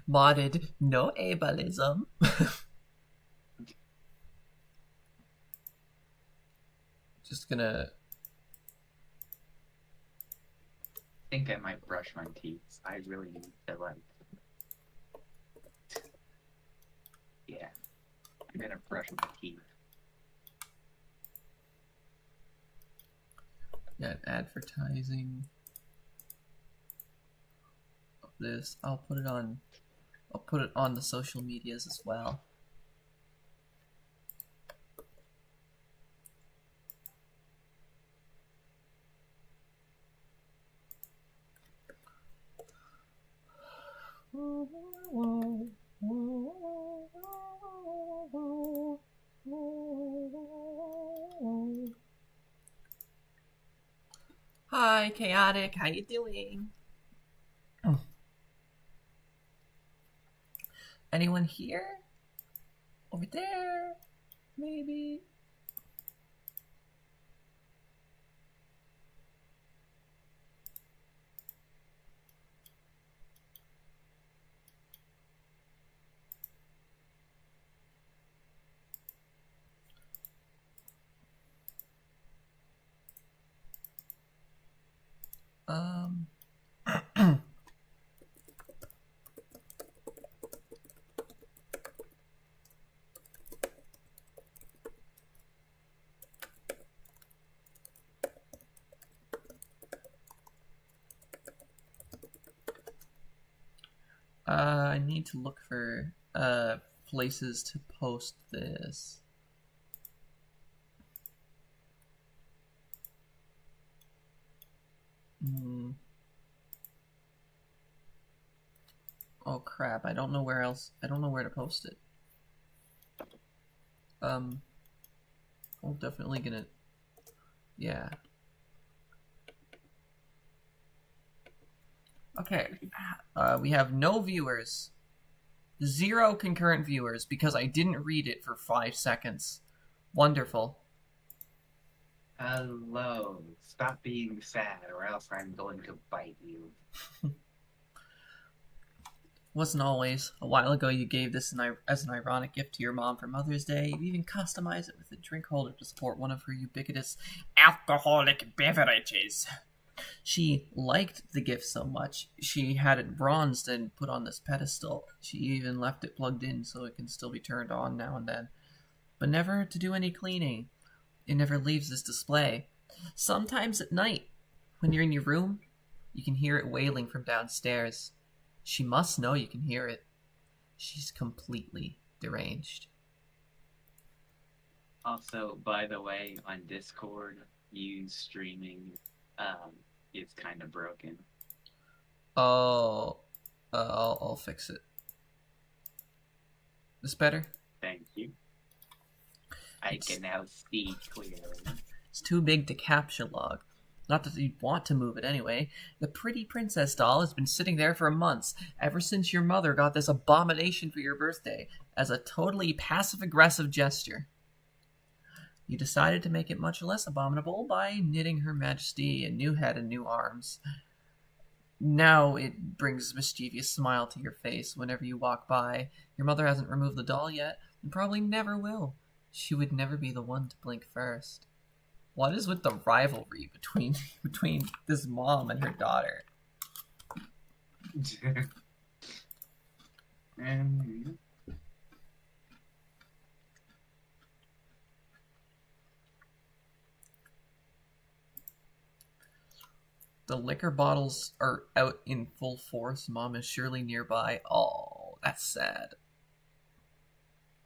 Modded, no ableism. Just gonna... I think I might brush my teeth. I really need to, like... Yeah. I'm gonna brush my teeth. Yeah, advertising of this. I'll put it on the social medias as well. Hi, Chaotic. How you doing? Anyone here? Over there? Maybe? I need to look for places to post this. Oh crap, I don't know where to post it. I'm definitely gonna... Yeah. Okay, we have no viewers. 0 concurrent viewers because I didn't read it for 5 seconds. Wonderful. Hello. Stop being sad or else I'm going to bite you. Wasn't always. A while ago you gave this as an ironic gift to your mom for Mother's Day. You even customized it with a drink holder to support one of her ubiquitous alcoholic beverages. She liked the gift so much, she had it bronzed and put on this pedestal. She even left it plugged in so it can still be turned on now and then. But never to do any cleaning. It never leaves this display. Sometimes at night, when you're in your room, you can hear it wailing from downstairs. She must know you can hear it. She's completely deranged. Also, by the way, on Discord, you streaming is kind of broken. Oh, I'll fix it. This better? Thank you. I can now see clearly. It's too big to capture log. Not that you'd want to move it anyway. The pretty princess doll has been sitting there for months, ever since your mother got this abomination for your birthday, as a totally passive-aggressive gesture. You decided to make it much less abominable by knitting Her Majesty a new head and new arms. Now it brings a mischievous smile to your face whenever you walk by. Your mother hasn't removed the doll yet, and probably never will. She would never be the one to blink first. What is with the rivalry between this mom and her daughter? The liquor bottles are out in full force. Mom is surely nearby. Oh, that's sad.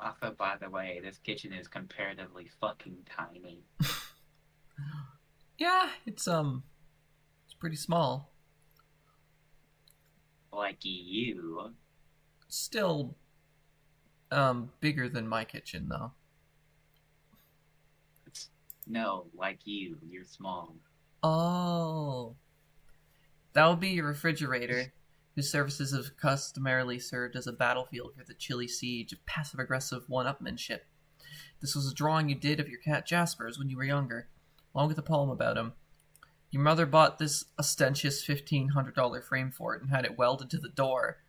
Also, by the way, this kitchen is comparatively fucking tiny. Yeah, it's pretty small. Like you. Still, bigger than my kitchen, though. No, like you. You're small. Oh. That would be your refrigerator, whose services have customarily served as a battlefield for the chilly siege of passive-aggressive one-upmanship. This was a drawing you did of your cat Jaspers when you were younger, along with a poem about him. Your mother bought this ostentatious $1,500 frame for it and had it welded to the door.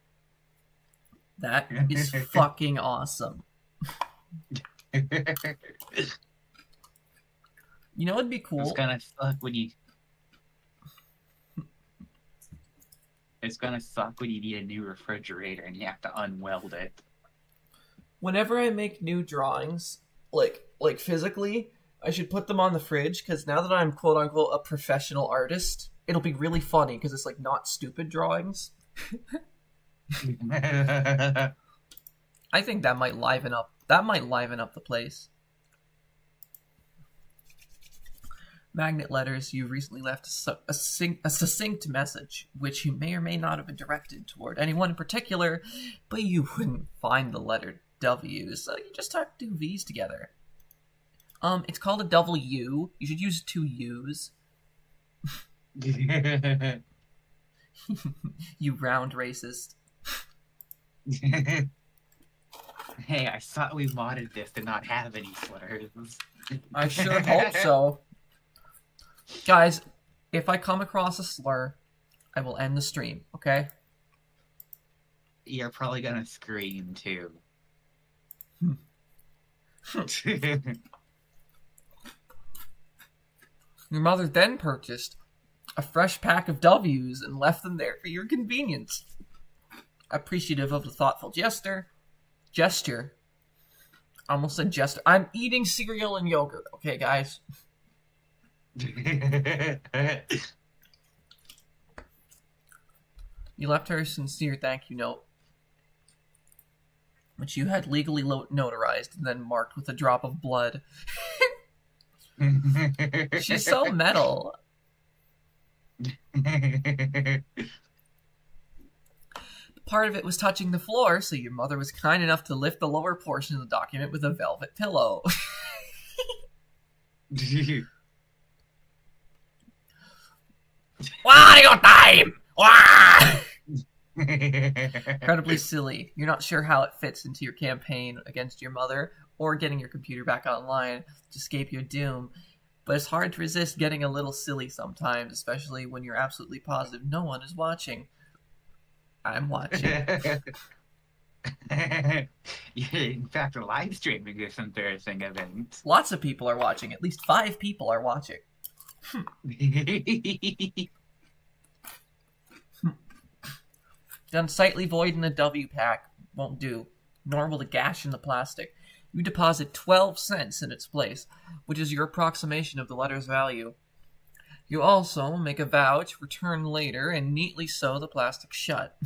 That is fucking awesome. You know what'd be cool? It's gonna suck when you. It's gonna suck when you need a new refrigerator and you have to unweld it. Whenever I make new drawings, like physically, I should put them on the fridge because now that I'm quote unquote a professional artist, it'll be really funny because it's like not stupid drawings. I think that might liven up the place. Magnet letters, you recently left a succinct message, which you may or may not have been directed toward anyone in particular, but you wouldn't find the letter W, so you just have two V's together. It's called a W. You should use two U's. You round racist. Hey, I thought we modded this to not have any slurs. I sure hope so. Guys, if I come across a slur, I will end the stream, okay? You're probably gonna scream too. Your mother then purchased a fresh pack of W's and left them there for your convenience. Appreciative of the thoughtful gesture. I almost said gesture. I'm eating cereal and yogurt, okay, guys? You left her a sincere thank you note, which you had legally notarized and then marked with a drop of blood. She's so metal. Part of it was touching the floor, so your mother was kind enough to lift the lower portion of the document with a velvet pillow. What are your time? Incredibly silly. You're not sure how it fits into your campaign against your mother or getting your computer back online to escape your doom, but it's hard to resist getting a little silly sometimes, especially when you're absolutely positive no one is watching. I'm watching. In fact, live streaming this embarrassing event. Lots of people are watching. At least 5 people are watching. The unsightly void in the W pack won't do, nor will the gash in the plastic. You deposit 12 cents in its place, which is your approximation of the letter's value. You also make a vow to return later and neatly sew the plastic shut.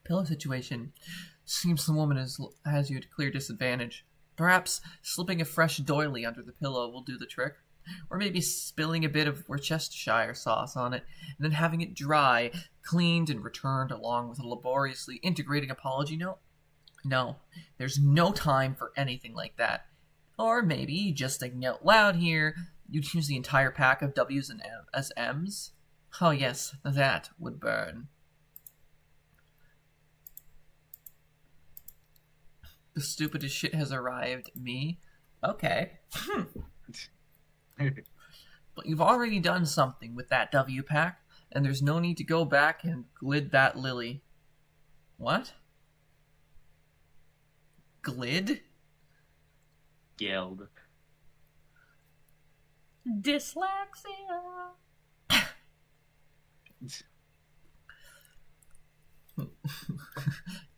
Pillow situation. Seems the woman has you at a clear disadvantage. Perhaps slipping a fresh doily under the pillow will do the trick. Or maybe spilling a bit of Worcestershire sauce on it, and then having it dry, cleaned, and returned along with a laboriously integrating apology note? No, there's no time for anything like that. Or maybe, just thinking out loud here, you'd use the entire pack of W's and as M's? Oh yes, that would burn. The stupidest shit has arrived. Me? Okay. But you've already done something with that W pack, and there's no need to go back and glid that lily. What? Glid? Guild. Dyslexia.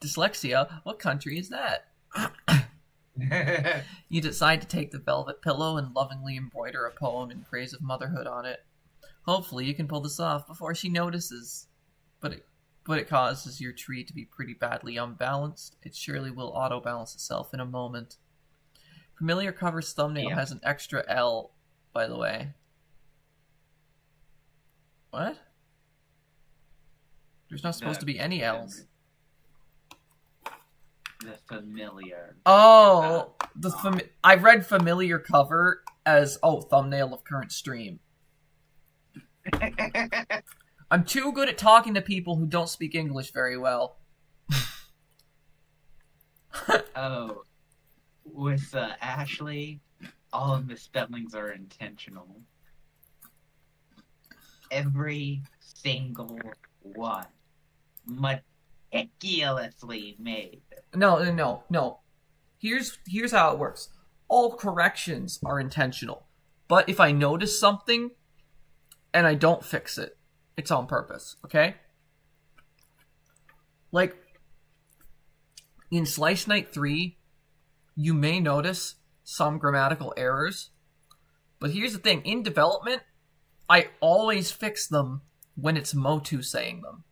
Dyslexia? What country is that? You decide to take the velvet pillow and lovingly embroider a poem in praise of motherhood on it. Hopefully you can pull this off before she notices. But it causes your tree to be pretty badly unbalanced. It surely will auto-balance itself in a moment. Familiar cover's thumbnail has an extra L, by the way. What? There's not supposed to be any L's. The familiar. Oh, I read familiar cover as thumbnail of current stream. I'm too good at talking to people who don't speak English very well. Oh, with Ashley, all of the spellings are intentional. Every single one. Meticulously made. No. Here's how it works. All corrections are intentional. But if I notice something and I don't fix it, it's on purpose, okay? Like, in Slice Night 3, you may notice some grammatical errors. But here's the thing. In development, I always fix them when it's Motu saying them.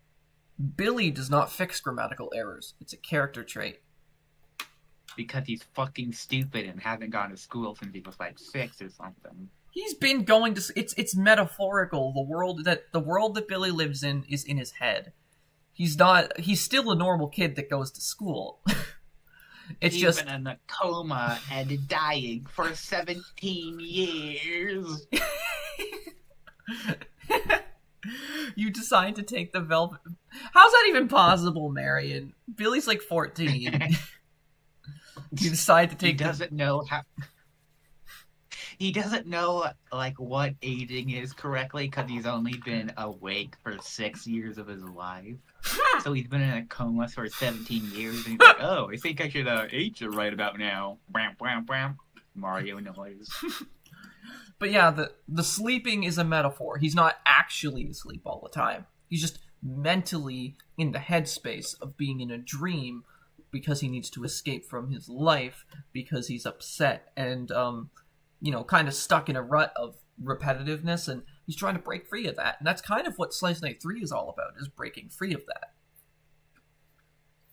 Billy does not fix grammatical errors. It's a character trait. Because he's fucking stupid and hasn't gone to school since he was like 6 or something. He's been going to... It's metaphorical. The world that Billy lives in is in his head. He's still a normal kid that goes to school. He's been in a coma and dying for 17 years. You decide to take the velvet... How's that even possible, Marion? Billy's like 14. You decide to take... He doesn't know, like, what aging is correctly because he's only been awake for 6 years of his life. So he's been in a coma for 17 years, and he's like, oh, I think I should age it right about now. Bram, bram, bram. Mario noise. But yeah, the sleeping is a metaphor. He's not actually asleep all the time. He's just mentally in the headspace of being in a dream because he needs to escape from his life because he's upset and, kind of stuck in a rut of repetitiveness, and he's trying to break free of that. And that's kind of what Slice Night 3 is all about, is breaking free of that.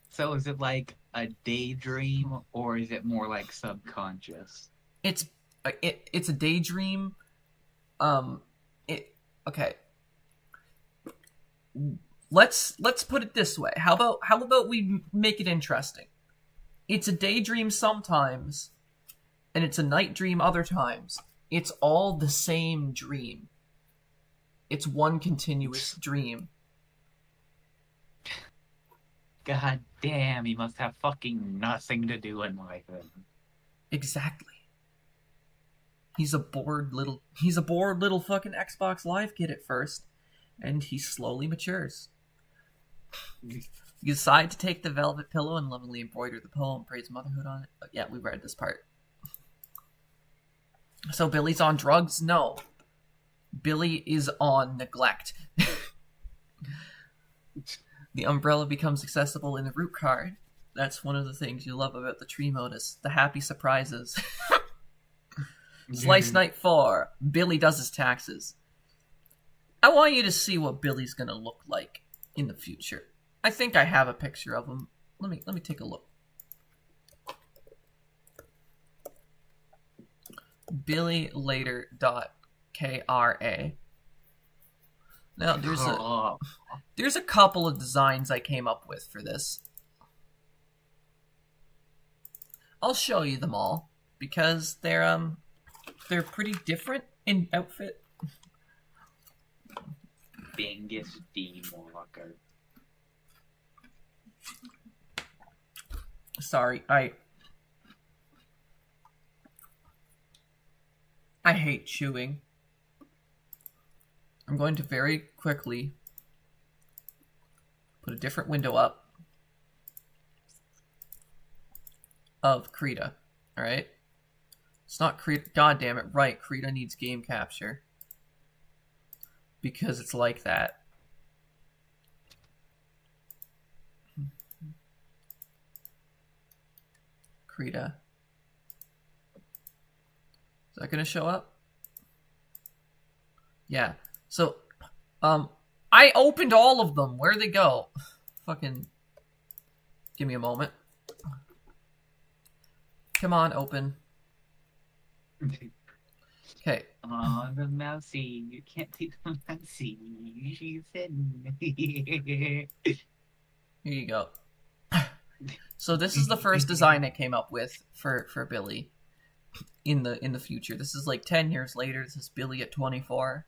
So is it like a daydream, or is it more like subconscious? It's a daydream. Okay. Let's put it this way. How about we make it interesting? It's a daydream sometimes, and it's a night dream other times. It's all the same dream. It's one continuous dream. God damn, he must have fucking nothing to do in life. Exactly. He's a bored little fucking Xbox Live kid at first, and he slowly matures. You decide to take the velvet pillow and lovingly embroider the poem, praise motherhood on it. Oh, yeah, we read this part. So Billy's on drugs? No. Billy is on neglect. The umbrella becomes accessible in the root card. That's one of the things you love about the tree modus. The happy surprises. Slice Night 4. Billy does his taxes. I want you to see what Billy's gonna look like in the future. I think I have a picture of him. Let me take a look. Billy later .kra. Now there's a couple of designs I came up with for this. I'll show you them all because they're pretty different in outfit. Bingus D. Walker. Sorry, I hate chewing. I'm going to very quickly put a different window up of Krita. Alright? It's not Krita. God damn it, right. Krita needs game capture. Because it's like that. Krita. Is that gonna show up? Yeah. So, I opened all of them. Where'd they go? Fucking. Give me a moment. Come on, open. Okay. Oh, the mousy. You can't take the mousy. She's hidden. Here you go. So this is the first design I came up with for Billy in the future. This is like 10 years later. This is Billy at 24.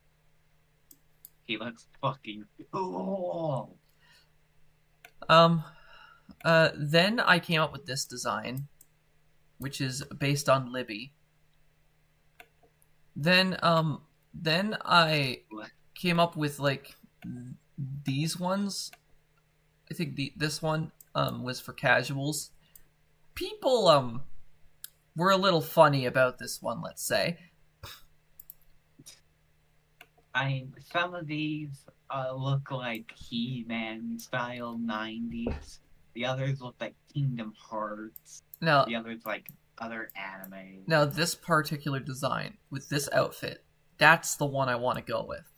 He looks fucking cool. Then I came up with this design, which is based on Libby. Then I came up with like these ones. I think this one was for casuals. People were a little funny about this one, let's say. I mean, some of these look like He-Man style 90s. The others look like Kingdom Hearts. Now, the others like other anime. Now, this particular design with this outfit, that's the one I want to go with.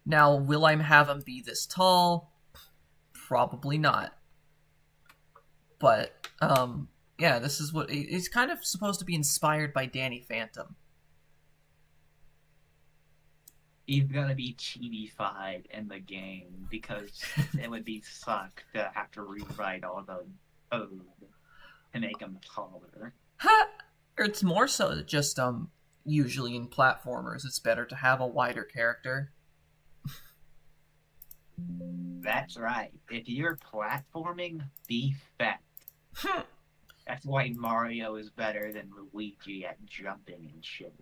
Now, will I have him be this tall? Probably not. But, yeah, this is what... It's kind of supposed to be inspired by Danny Phantom. He's gonna be chibi-fied in the game because it would be suck to have to rewrite all the code to make him taller. It's more so just, usually in platformers, it's better to have a wider character. That's right. If you're platforming, be fat. That's why Mario is better than Luigi at jumping and shit.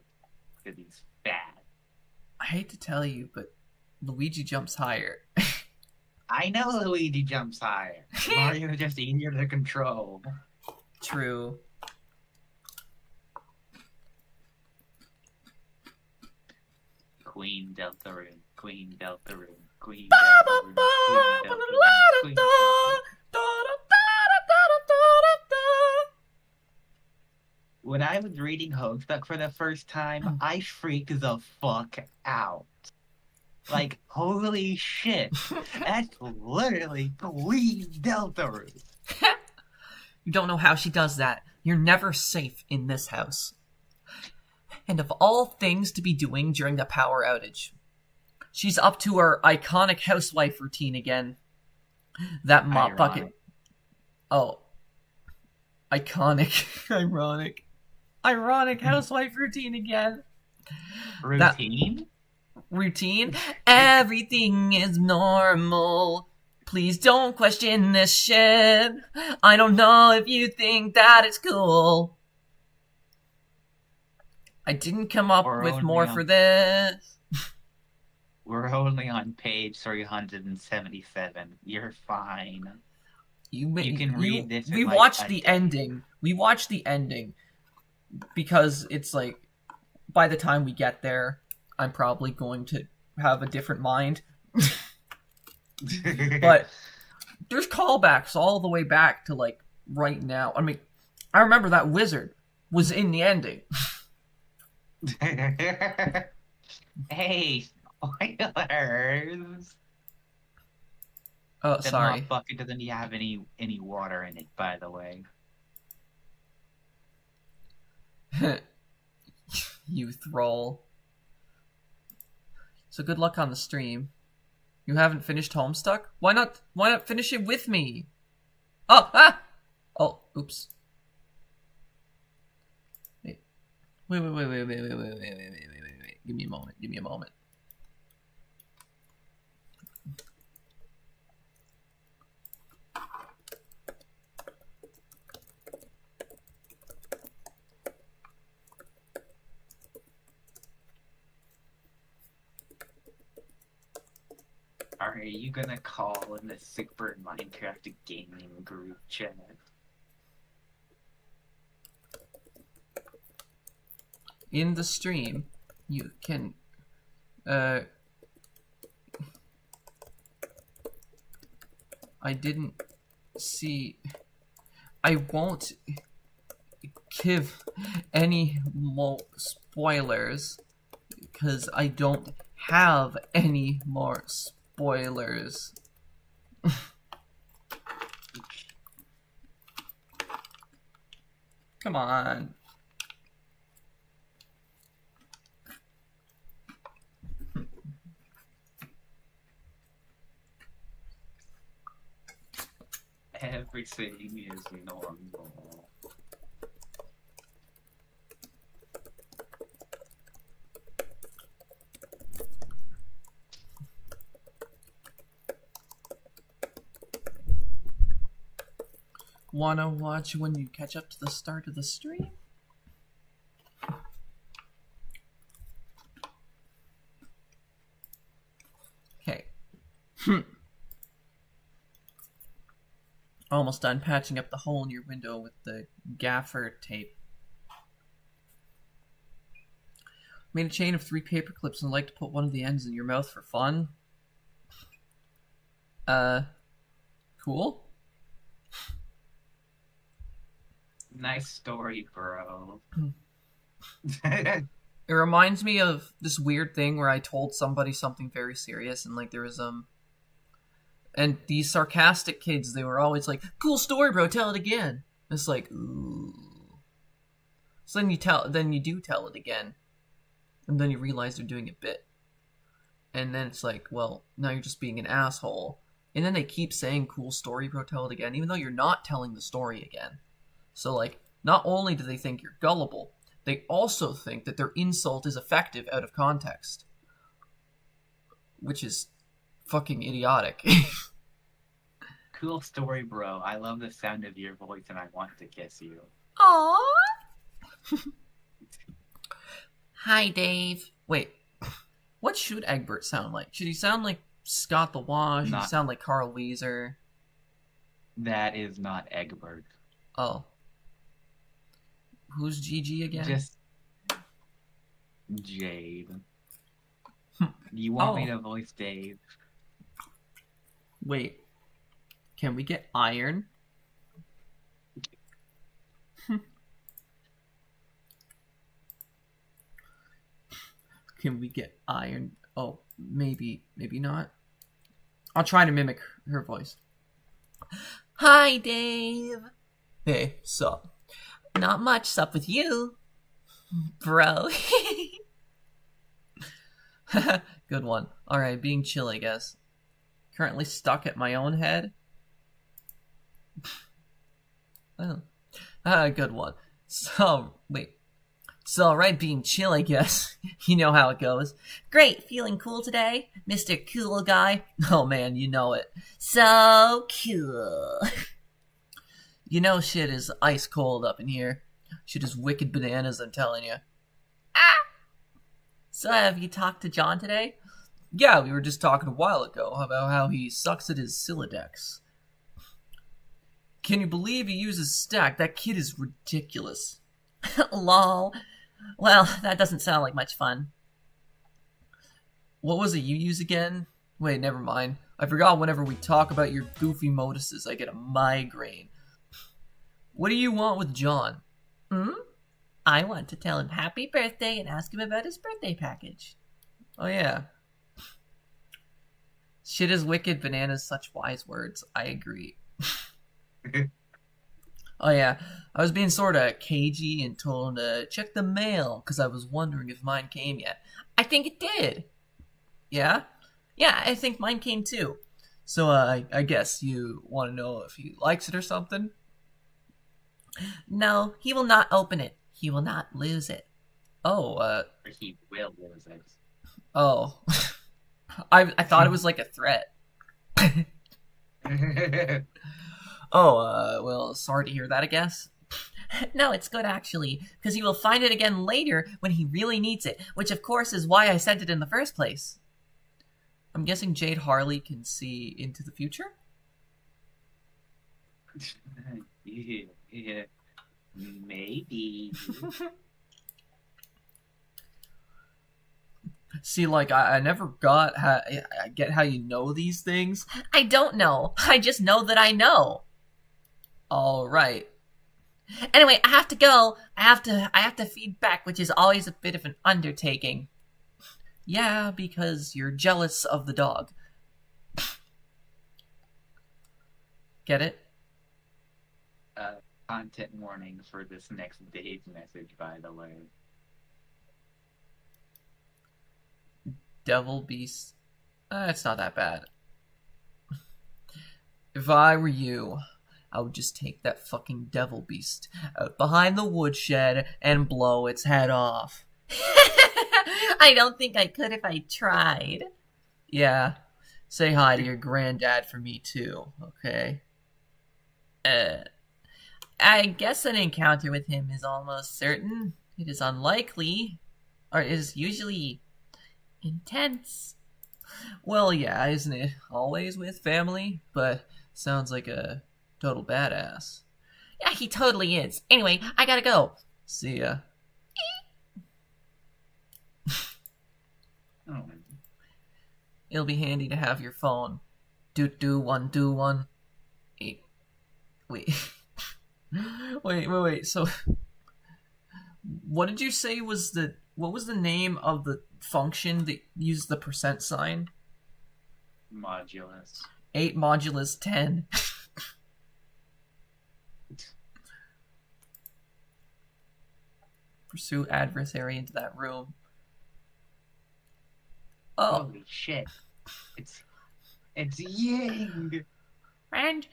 Because he's fat. I hate to tell you, but Luigi jumps higher. I know Luigi jumps higher. Mario is just easier to control. True. Queen Deltarune, Queen Deltarune, Queen Deltarune, Queen Deltarune, When I was reading Homestuck for the first time, I freaked the fuck out. Like, holy shit. That's literally Queen Deltarune. You don't know how she does that. You're never safe in this house. And of all things to be doing during the power outage, she's up to her iconic housewife routine again. That mop bucket. Oh. Iconic. Ironic housewife routine again. Routine? Routine? Everything is normal. Please don't question this shit. I don't know if you think that it's cool. I didn't come up with more for this. We're only on page 377. You're fine. You can read this. We watched the ending. We watched the ending because it's like, by the time we get there, I'm probably going to have a different mind. But there's callbacks all the way back to like right now. I mean, I remember that wizard was in the ending. Hey, spoilers! Oh, sorry. That bucket doesn't have any water in it, by the way. You thrall. So good luck on the stream. You haven't finished Homestuck? Why not finish it with me? Oh, ah! Oh, oops. Wait. Wait. Give me a moment. Are you gonna call in the Sickbird Minecraft gaming group chat? In the stream, you can, I didn't see... I won't give any more spoilers, because I don't have any more spoilers. Come on. Everything is normal. Wanna watch when you catch up to the start of the stream? Almost done patching up the hole in your window with the gaffer tape. Made a chain of 3 paper clips and like to put one of the ends in your mouth for fun. Cool. Nice story, bro. It reminds me of this weird thing where I told somebody something very serious, and like there was and these sarcastic kids, they were always like, "Cool story, bro. Tell it again." It's like, ooh. So then you do tell it again, and then you realize they're doing a bit, and then it's like, well, now you're just being an asshole. And then they keep saying, "Cool story, bro. Tell it again," even though you're not telling the story again. So like, not only do they think you're gullible, they also think that their insult is effective out of context, which is fucking idiotic. Cool story, bro. I love the sound of your voice and I want to kiss you. Aww. Hi, Dave. Wait, what should Egbert sound like? Should he sound like Scott the Wash? Should he sound like Carl Weezer? That is not Egbert. Oh. Who's Gigi again? Just Jade. You want me to voice Dave? Wait. Can we get Iron? Can we get Iron? Oh, maybe not. I'll try to mimic her voice. Hi, Dave. Hey, sup? Not much, sup with you, bro. Good one. Alright, being chill, I guess. Currently stuck at my own head. Oh. Good one. So, wait. It's alright being chill, I guess. You know how it goes. Great, feeling cool today, Mr. Cool Guy? Oh man, you know it. So cool. You know shit is ice cold up in here. Shit is wicked bananas, I'm telling you. Ah! So have you talked to John today? Yeah, we were just talking a while ago about how he sucks at his Silodex. Can you believe he uses Stack? That kid is ridiculous. Lol. Well, that doesn't sound like much fun. What was it you use again? Wait, never mind. I forgot whenever we talk about your goofy moduses, I get a migraine. What do you want with John? I want to tell him happy birthday and ask him about his birthday package. Oh yeah. Shit is wicked, bananas, such wise words. I agree. Oh yeah, I was being sorta cagey and told him to check the mail because I was wondering if mine came yet. I think it did. Yeah? Yeah, I think mine came too. So I guess you want to know if he likes it or something? No, he will not open it. He will not lose it. Oh, He will lose it. Oh. I thought it was like a threat. Oh, well, sorry to hear that, I guess. No, it's good, actually, because he will find it again later when he really needs it, which, of course, is why I sent it in the first place. I'm guessing Jade Harley can see into the future? Yeah, maybe. See, like, I never got how I get how you know these things. I don't know. I just know that I know. All right. Anyway, I have to go. I have to feed back, which is always a bit of an undertaking. Yeah, because you're jealous of the dog. Get it? Content warning for this next Dave message, by the way. Devil Beast. It's not that bad. If I were you, I would just take that fucking Devil Beast out behind the woodshed and blow its head off. I don't think I could if I tried. Yeah. Say hi to your granddad for me too, okay? I guess an encounter with him is almost certain. It is unlikely, or it is usually intense. Well, yeah, isn't it always with family? But sounds like a total badass. Yeah, he totally is. Anyway, I gotta go. See ya. Oh. It'll be handy to have your phone. Do one. Wait. Wait. So, what did you say was what was the name of the function that used the percent sign? Modulus. 8 modulus 10. Pursue adversary into that room. Oh. Holy shit. It's Ying! And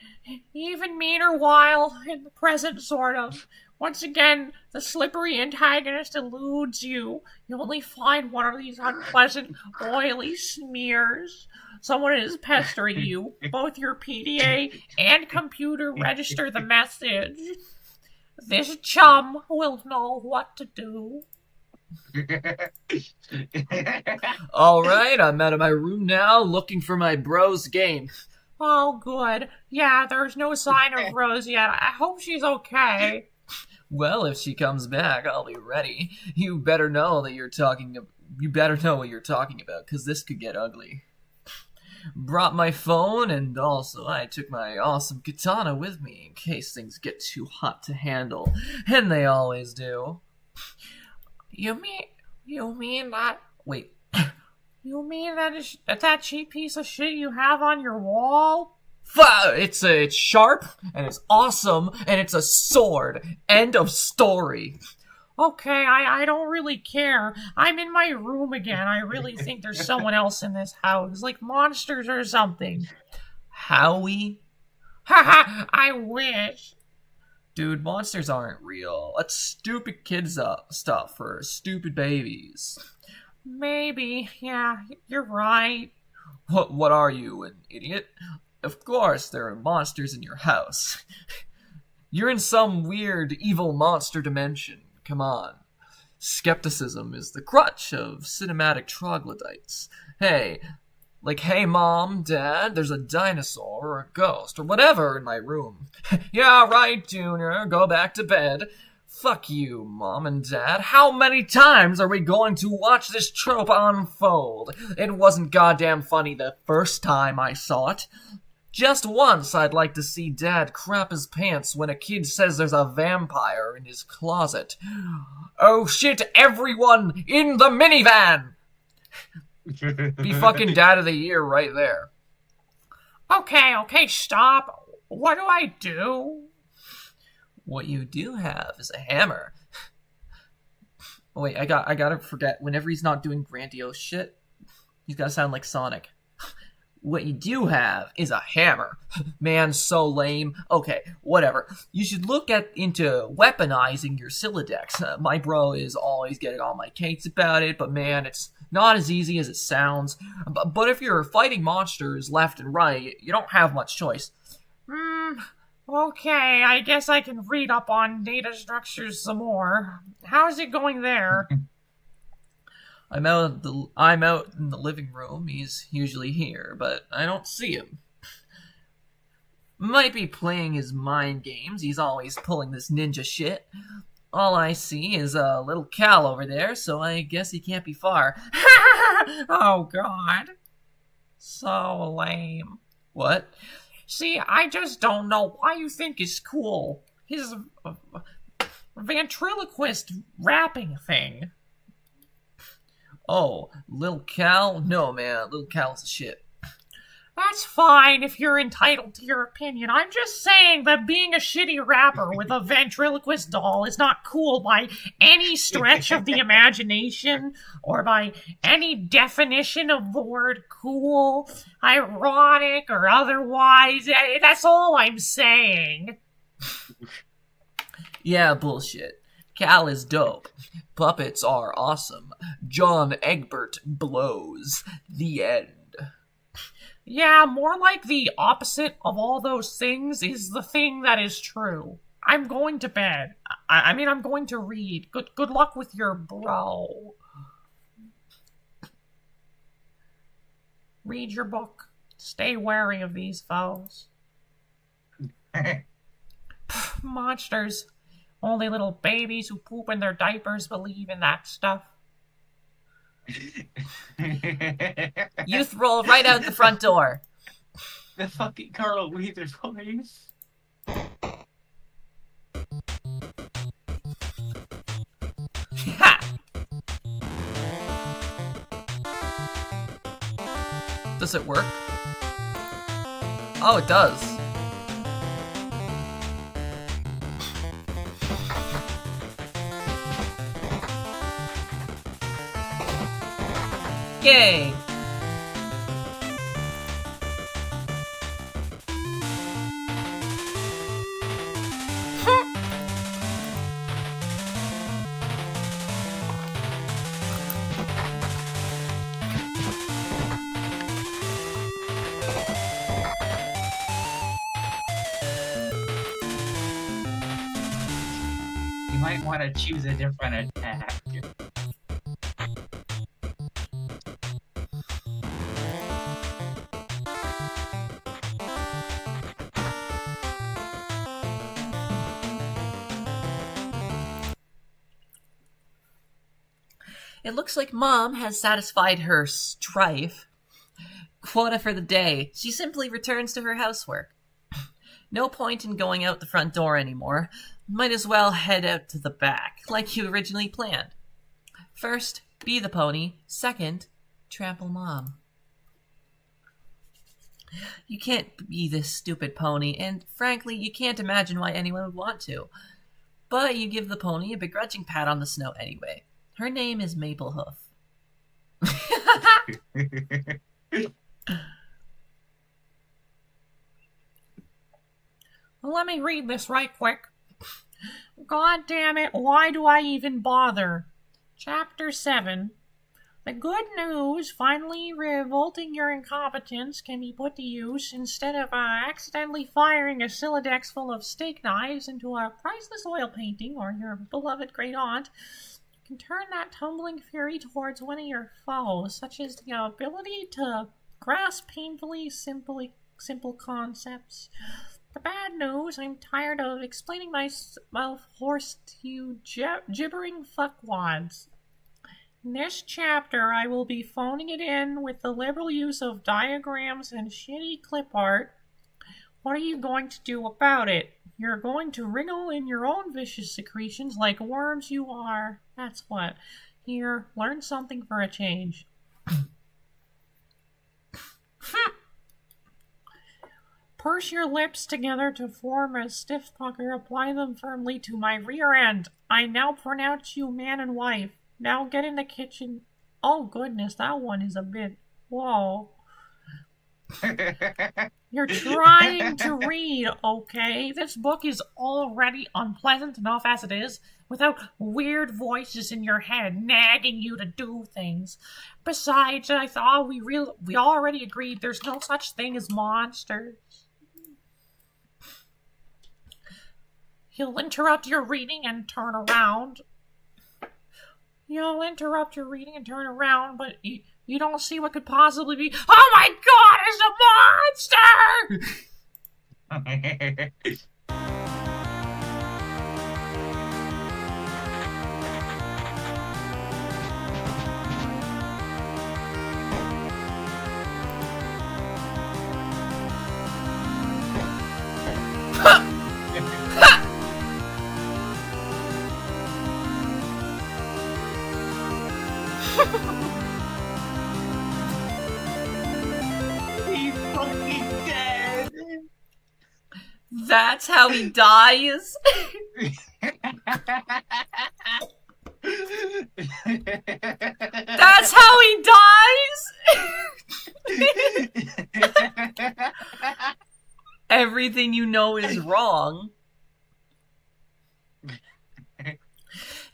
even meanwhile, in the present, sort of. Once again, the slippery antagonist eludes you. You only find one of these unpleasant, oily smears. Someone is pestering you. Both your PDA and computer register the message. This chum will know what to do. Alright, I'm out of my room now, looking for my bro's game. Oh, good. Yeah, there's no sign of Rose yet. I hope she's okay. Well, if she comes back, I'll be ready. You better know what you're talking about, because this could get ugly. Brought my phone, and also I took my awesome katana with me in case things get too hot to handle, and they always do. You mean that? Wait. You mean that cheap piece of shit you have on your wall? It's sharp, and it's awesome, and it's a sword. End of story. Okay, I don't really care. I'm in my room again. I really think there's someone else in this house, like monsters or something. Howie? Haha, I wish. Dude, monsters aren't real. That's stupid kids stuff for stupid babies. Maybe, yeah, you're right. What are you, an idiot? Of course there are monsters in your house. You're in some weird evil monster dimension. Come on. Skepticism is the crutch of cinematic troglodytes. Hey, Mom, Dad, there's a dinosaur or a ghost or whatever in my room. Yeah, right, Junior, go back to bed. Fuck you, Mom and Dad. How many times are we going to watch this trope unfold? It wasn't goddamn funny the first time I saw it. Just once I'd like to see Dad crap his pants when a kid says there's a vampire in his closet. Oh shit, everyone in the minivan! Be fucking Dad of the Year right there. Okay, stop. What do I do? What you do have is a hammer. Oh, wait, I gotta forget. Whenever he's not doing grandiose shit, he's gotta sound like Sonic. What you do have is a hammer. Man, so lame. Okay, whatever. You should look into weaponizing your Silodex. My bro is always getting on my case about it, but man, it's not as easy as it sounds. But if you're fighting monsters left and right, you don't have much choice. Okay, I guess I can read up on data structures some more. How's it going there? I'm out in the living room. He's usually here, but I don't see him. Might be playing his mind games. He's always pulling this ninja shit. All I see is a little Cal over there, so I guess he can't be far. Oh, God. So lame. What? See, I just don't know why you think it's cool. His ventriloquist rapping thing. Oh, Lil Cal? No, man, Lil Cal's a shit. That's fine if you're entitled to your opinion. I'm just saying that being a shitty rapper with a ventriloquist doll is not cool by any stretch of the imagination or by any definition of the word cool, ironic, or otherwise. That's all I'm saying. Yeah, bullshit. Cal is dope. Puppets are awesome. John Egbert blows. The end. Yeah, more like the opposite of all those things is the thing that is true. I'm going to bed. I'm going to read. Good luck with your bro. Read your book. Stay wary of these foes. Monsters. Only little babies who poop in their diapers believe in that stuff. Youth roll right out the front door. The fucking Carl Weezer voice. Ha! Does it work? Oh, it does. Yay! You might want to choose a different attack. It looks like Mom has satisfied her strife quota for the day. She simply returns to her housework. No point in going out the front door anymore. Might as well head out to the back, like you originally planned. First, be the pony. Second, trample Mom. You can't be this stupid pony, and frankly, you can't imagine why anyone would want to. But you give the pony a begrudging pat on the snout anyway. Her name is Maple Hoof. Well, let me read this right quick. God damn it, why do I even bother? Chapter 7. The good news, finally revolting your incompetence, can be put to use instead of accidentally firing a Silodex full of steak knives into a priceless oil painting or your beloved great aunt. You can turn that tumbling fury towards one of your foes, such as the ability to grasp painfully simple concepts. The bad news, I'm tired of explaining myself hoarse to you gibbering fuckwads. In this chapter, I will be phoning it in with the liberal use of diagrams and shitty clip art. What are you going to do about it? You're going to wriggle in your own vicious secretions like worms you are. That's what. Here, learn something for a change. Purse your lips together to form a stiff pucker. Apply them firmly to my rear end. I now pronounce you man and wife. Now get in the kitchen. Oh, goodness, that one is a bit... Whoa. You're trying to read, okay? This book is already unpleasant enough as it is, without weird voices in your head nagging you to do things. Besides, I thought we already agreed there's no such thing as monsters. You'll interrupt your reading and turn around. You'll interrupt your reading and turn around, but you don't see what could possibly be. Oh my God, it's a monster! He's fucking dead. That's how he dies? That's how he dies? Everything you know is wrong.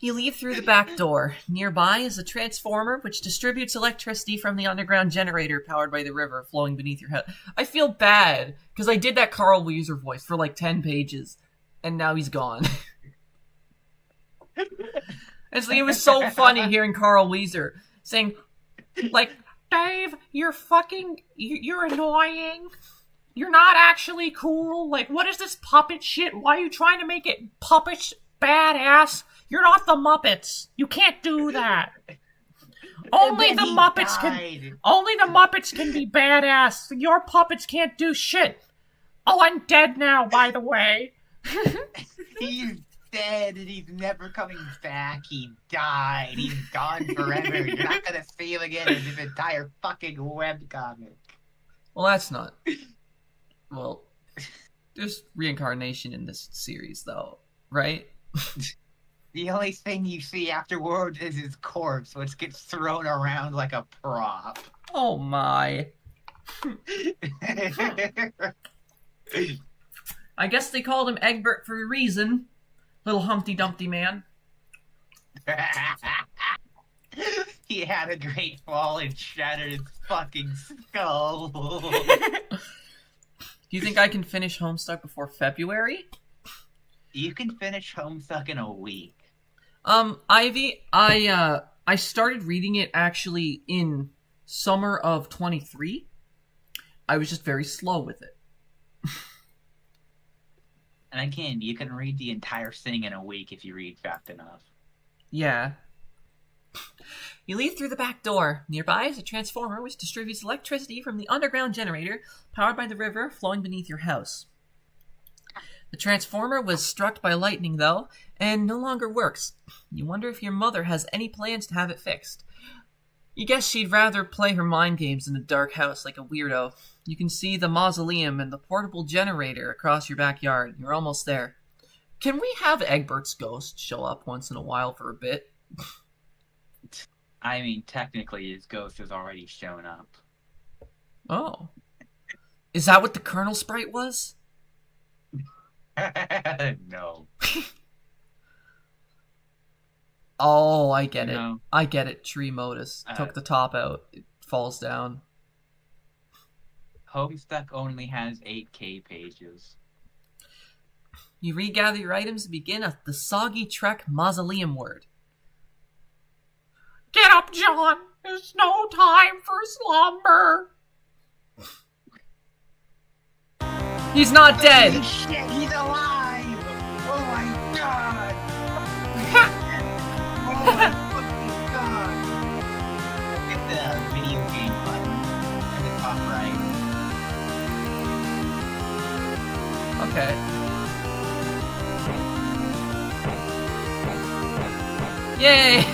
You leave through the back door. Nearby is a transformer which distributes electricity from the underground generator powered by the river flowing beneath your head. I feel bad, because I did that Carl Weezer voice for like 10 pages, and now he's gone. It was so funny hearing Carl Weezer saying, like, Dave, you're annoying. You're not actually cool. Like, what is this puppet shit? Why are you trying to make it puppet badass? You're not the Muppets. You can't do that. Only the Muppets can be badass. Your puppets can't do shit. Oh, I'm dead now, by the way. He's dead and he's never coming back. He died. He's gone forever. You're not gonna see him again in this entire fucking webcomic. Well, that's not... Well, there's reincarnation in this series, though, right? The only thing you see afterwards is his corpse, which gets thrown around like a prop. Oh my. I guess they called him Egbert for a reason. Little Humpty Dumpty man. He had a great fall and shattered his fucking skull. Do you think I can finish Homestuck before February? You can finish Homestuck in a week. Ivy, I started reading it actually in summer of 23. I was just very slow with it. And again, you can read the entire thing in a week if you read fast enough. Yeah. You leave through the back door. Nearby is a transformer which distributes electricity from the underground generator powered by the river flowing beneath your house. The transformer was struck by lightning, though, and no longer works. You wonder if your mother has any plans to have it fixed. You guess she'd rather play her mind games in a dark house like a weirdo. You can see the mausoleum and the portable generator across your backyard. You're almost there. Can we have Egbert's ghost show up once in a while for a bit? I mean, technically, his ghost has already shown up. Oh. Is that what the Colonel sprite was? No. Oh, I get it. No. I get it. Tree Modus took the top out. It falls down. Homestuck only has 8K pages. You regather your items and begin at the Soggy Trek Mausoleum word. Get up, John. There's no time for slumber. He's not dead! Holy shit, he's alive! Oh my god! Oh my fucking god! Hit the video game button at the top right. Okay. Yay!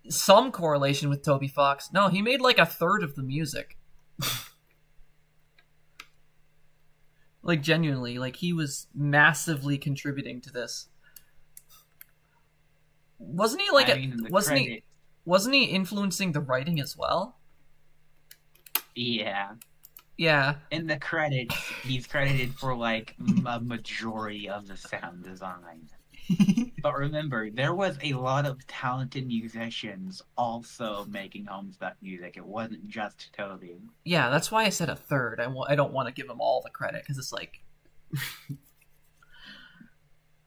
Some correlation with Toby Fox. No, he made like a third of the music. Like, genuinely, like, he was massively contributing to this. Wasn't he like wasn't he influencing the writing as well? Yeah. Yeah. In the credits, he's credited for like a majority of the sound design. But remember, there was a lot of talented musicians also making Homestuck music. It wasn't just Toby. Yeah, that's why I said a third. I don't want to give him all the credit, because it's like...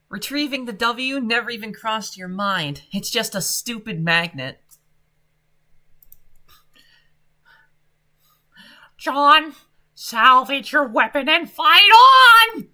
Retrieving the W never even crossed your mind. It's just a stupid magnet. John, salvage your weapon and fight on!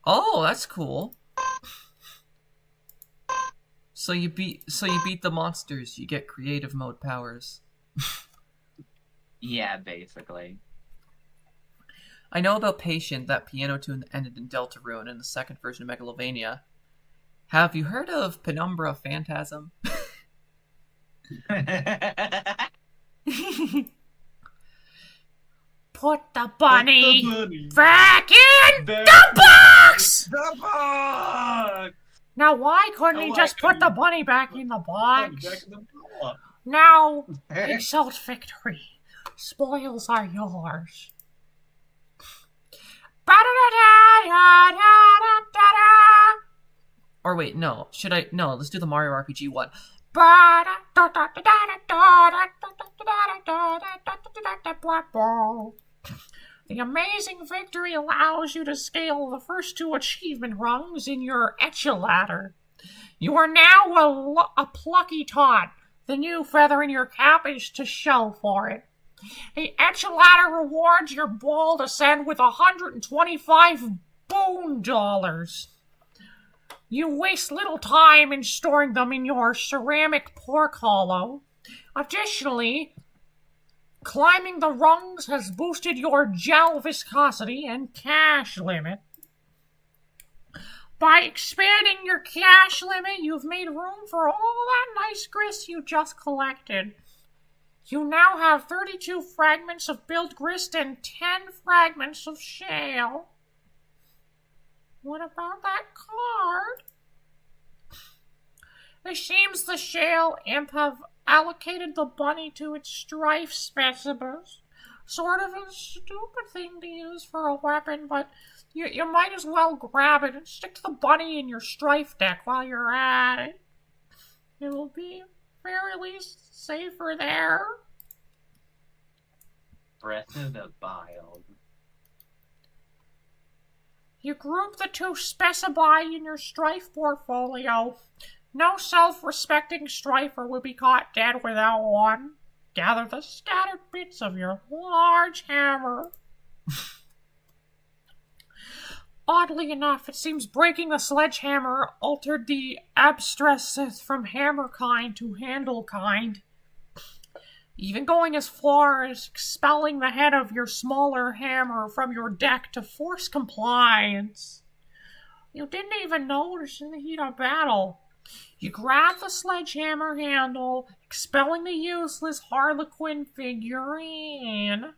Oh, that's cool. So you beat the monsters, you get creative mode powers. Yeah, basically. I know about Patient, that piano tune that ended in Deltarune in the second version of Megalovania. Have you heard of Penumbra Phantasm? Put the bunny back in the box! The box! Now, why couldn't he Why just put couldn't the he bunny back in the box? Back in the box. Now, exalt victory. Spoils are yours. Ba-da-da-da-da-da-da-da. Or wait, no. No, let's do the Mario RPG one. The amazing victory allows you to scale the first 2 achievement rungs in your ladder. You are now a plucky tot. The new feather in your cap is to show for it. The ladder rewards your bold ascent with 125 bone dollars. You waste little time in storing them in your ceramic pork hollow. Additionally, climbing the rungs has boosted your gel viscosity and cash limit. By expanding your cash limit, you've made room for all that nice grist you just collected. You now have 32 fragments of built grist and 10 fragments of shale. What about that card? It seems the shale imp have allocated the bunny to its strife specimens. Sort of a stupid thing to use for a weapon, but you might as well grab it and stick to the bunny in your strife deck while you're at it. It'll be fairly safer there. Breath of the Wild. You group the 2 specify in your strife portfolio. No self-respecting strifer will be caught dead without one. Gather the scattered bits of your large hammer. Oddly enough, it seems breaking the sledgehammer altered the abstress from hammer kind to handle kind. Even going as far as expelling the head of your smaller hammer from your deck to force compliance. You didn't even notice in the heat of battle. You grab the sledgehammer handle, expelling the useless Harlequin figurine.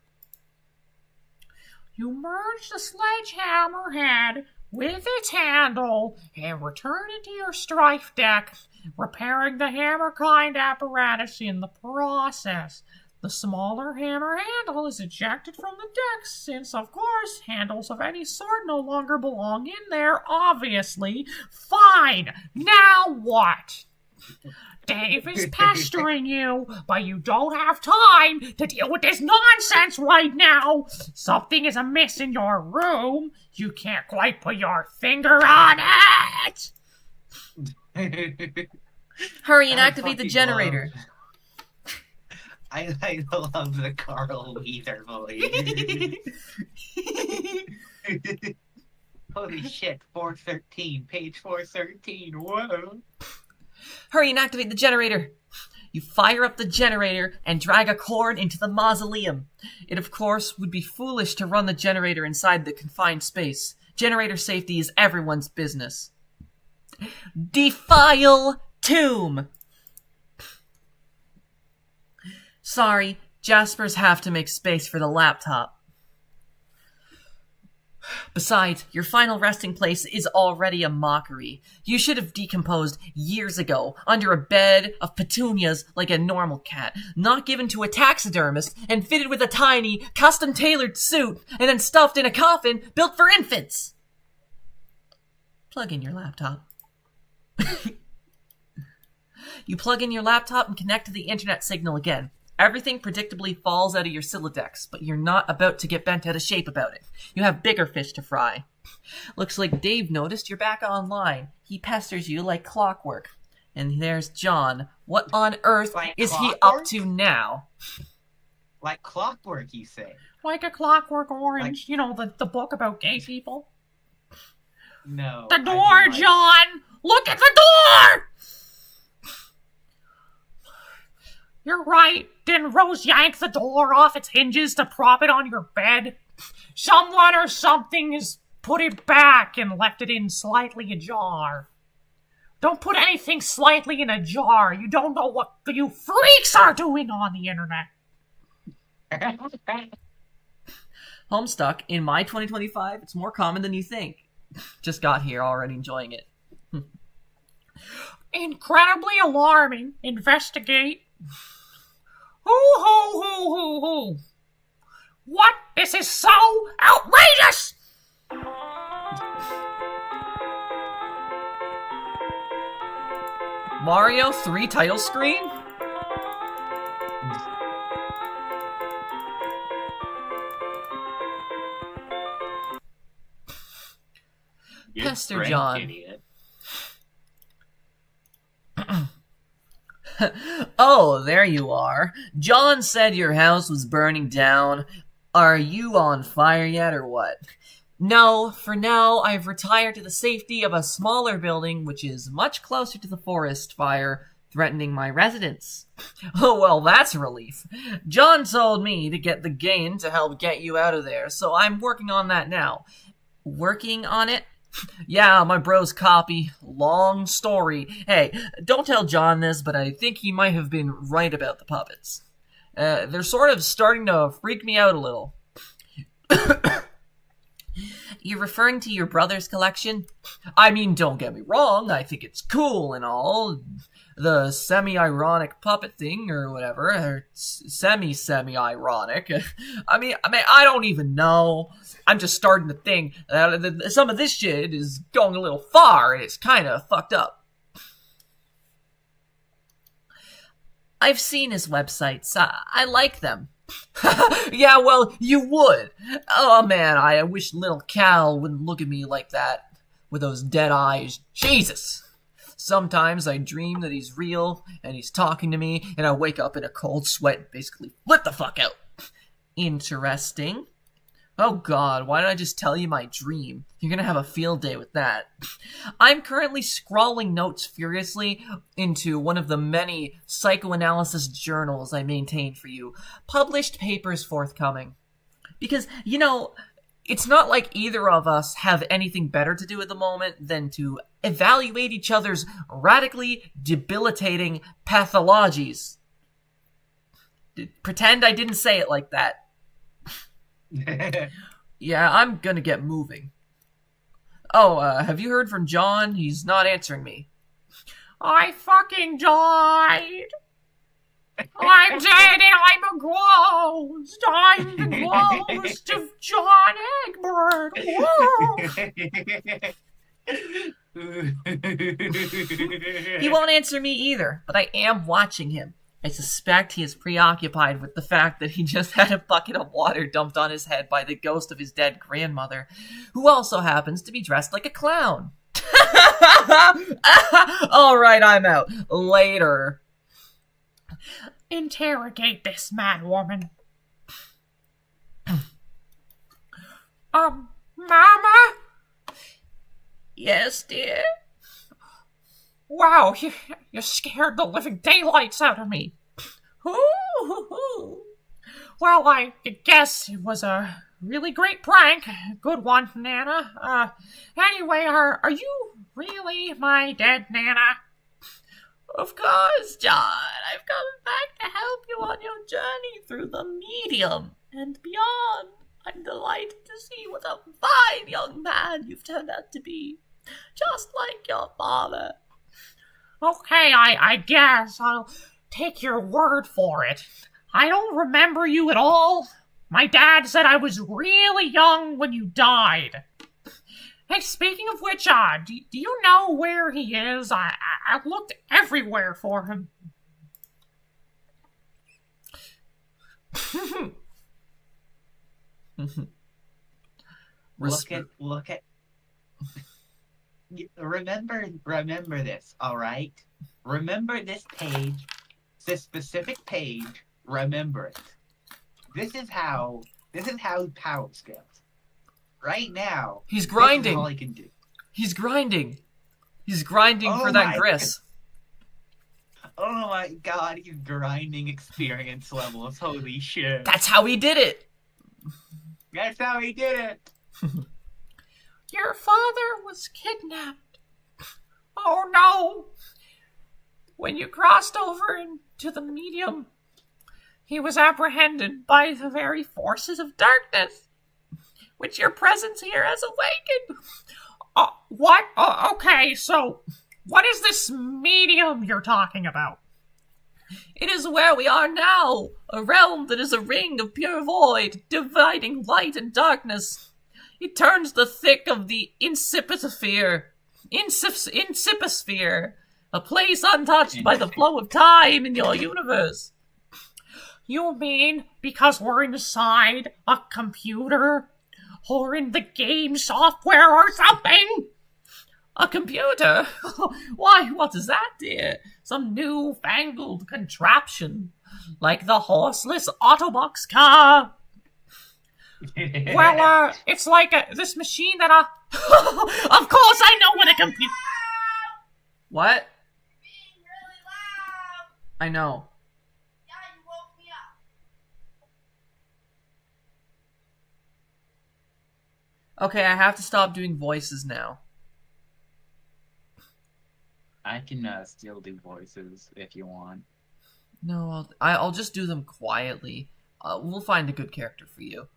You merge the sledgehammer head with its handle and return it to your strife deck, repairing the hammer kind apparatus in the process. The smaller hammer handle is ejected from the deck since, of course, handles of any sort no longer belong in there, obviously. Fine! Now what? Dave is pestering you, but you don't have time to deal with this nonsense right now. Something is amiss in your room. You can't quite put your finger on it. Hurry and activate the generator. I love the Carl Weather voice. Holy shit, 413, page 413, whoa. Hurry and activate the generator. You fire up the generator and drag a cord into the mausoleum. It, of course, would be foolish to run the generator inside the confined space. Generator safety is everyone's business. Defile tomb. Sorry, Jaspers have to make space for the laptop. Besides, your final resting place is already a mockery. You should have decomposed years ago, under a bed of petunias like a normal cat, not given to a taxidermist and fitted with a tiny, custom-tailored suit, and then stuffed in a coffin built for infants. Plug in your laptop. You plug in your laptop and connect to the internet signal again. Everything predictably falls out of your Silodex, but you're not about to get bent out of shape about it. You have bigger fish to fry. Looks like Dave noticed you're back online. He pesters you like clockwork. And there's John. What on earth is he up to now? Like clockwork, you say? Like a Clockwork Orange. You know, the book about gay people. No. The door, John! Look at the door! You're right. Didn't Rose yank the door off its hinges to prop it on your bed? Someone or something has put it back and left it in slightly ajar. Don't put anything slightly in a jar. You don't know what you freaks are doing on the internet. Homestuck, in my 2025, it's more common than you think. Just got here, already enjoying it. Incredibly alarming. Investigate. Hoo. What? This is so outrageous! Mario 3 title screen? Pester John. Idiot. Oh, there you are. John said your house was burning down. Are you on fire yet or what? No, for now, I've retired to the safety of a smaller building which is much closer to the forest fire threatening my residence. Oh, well, that's a relief. John told me to get the gain to help get you out of there, so I'm working on that now. Working on it? Yeah, my bro's copy. Long story. Hey, don't tell John this, but I think he might have been right about the puppets. They're sort of starting to freak me out a little. You're referring to your brother's collection? I mean, don't get me wrong, I think it's cool and all. The semi-ironic puppet thing or whatever, or semi-ironic. I mean, I don't even know. I'm just starting to think that some of this shit is going a little far, and it's kind of fucked up. I've seen his websites. I like them. Yeah, well, you would. Oh, man, I wish little Cal wouldn't look at me like that with those dead eyes. Jesus! Sometimes I dream that he's real, and he's talking to me, and I wake up in a cold sweat and basically flip the fuck out. Interesting. Oh god, why did I just tell you my dream? You're gonna have a field day with that. I'm currently scrawling notes furiously into one of the many psychoanalysis journals I maintain for you. Published papers forthcoming. Because, you know, it's not like either of us have anything better to do at the moment than to evaluate each other's radically debilitating pathologies. Pretend I didn't say it like that. Yeah, I'm gonna get moving. Oh, have you heard from John? He's not answering me. I fucking died. I'm dead and I'm a ghost. I'm the ghost of John Egbert. He won't answer me either, but I am watching him. I suspect he is preoccupied with the fact that he just had a bucket of water dumped on his head by the ghost of his dead grandmother, who also happens to be dressed like a clown. Alright, I'm out. Later. Interrogate this mad woman. Mama? Yes, dear? Wow, you scared the living daylights out of me. Ooh. Well, I guess it was a really great prank. Good one, Nana. Anyway, are you really my dead Nana? Of course, John. I've come back to help you on your journey through the medium and beyond. I'm delighted to see what a fine young man you've turned out to be. Just like your father. Okay, I guess I'll take your word for it. I don't remember you at all. My dad said I was really young when you died. Hey, speaking of which, do you know where he is? I looked everywhere for him. Look at. Remember this, all right? Remember this page, this specific page. Remember it. This is how power scales. Right now, he's grinding. This is all he can do. He's grinding. He's grinding for that grist. Oh my god, he's grinding experience levels. Holy shit. That's how he did it. That's how he did it. Your father was kidnapped. Oh no! When you crossed over into the medium, he was apprehended by the very forces of darkness, which your presence here has awakened. What? Okay, so what is this medium you're talking about? It is where we are now, a realm that is a ring of pure void, dividing light and darkness. It turns the thick of the insipisphere, a place untouched by the flow of time in your universe. You mean because we're inside a computer? Or in the game software or something? A computer? Why, what is that, dear? Some new-fangled contraption, like the horseless Autobox car. Well, it's like this machine that Of course I know what a computer... What? Being really loud. I know. Yeah, you woke me up. Okay, I have to stop doing voices now. I can still do voices if you want. No, I'll just do them quietly. We'll find a good character for you.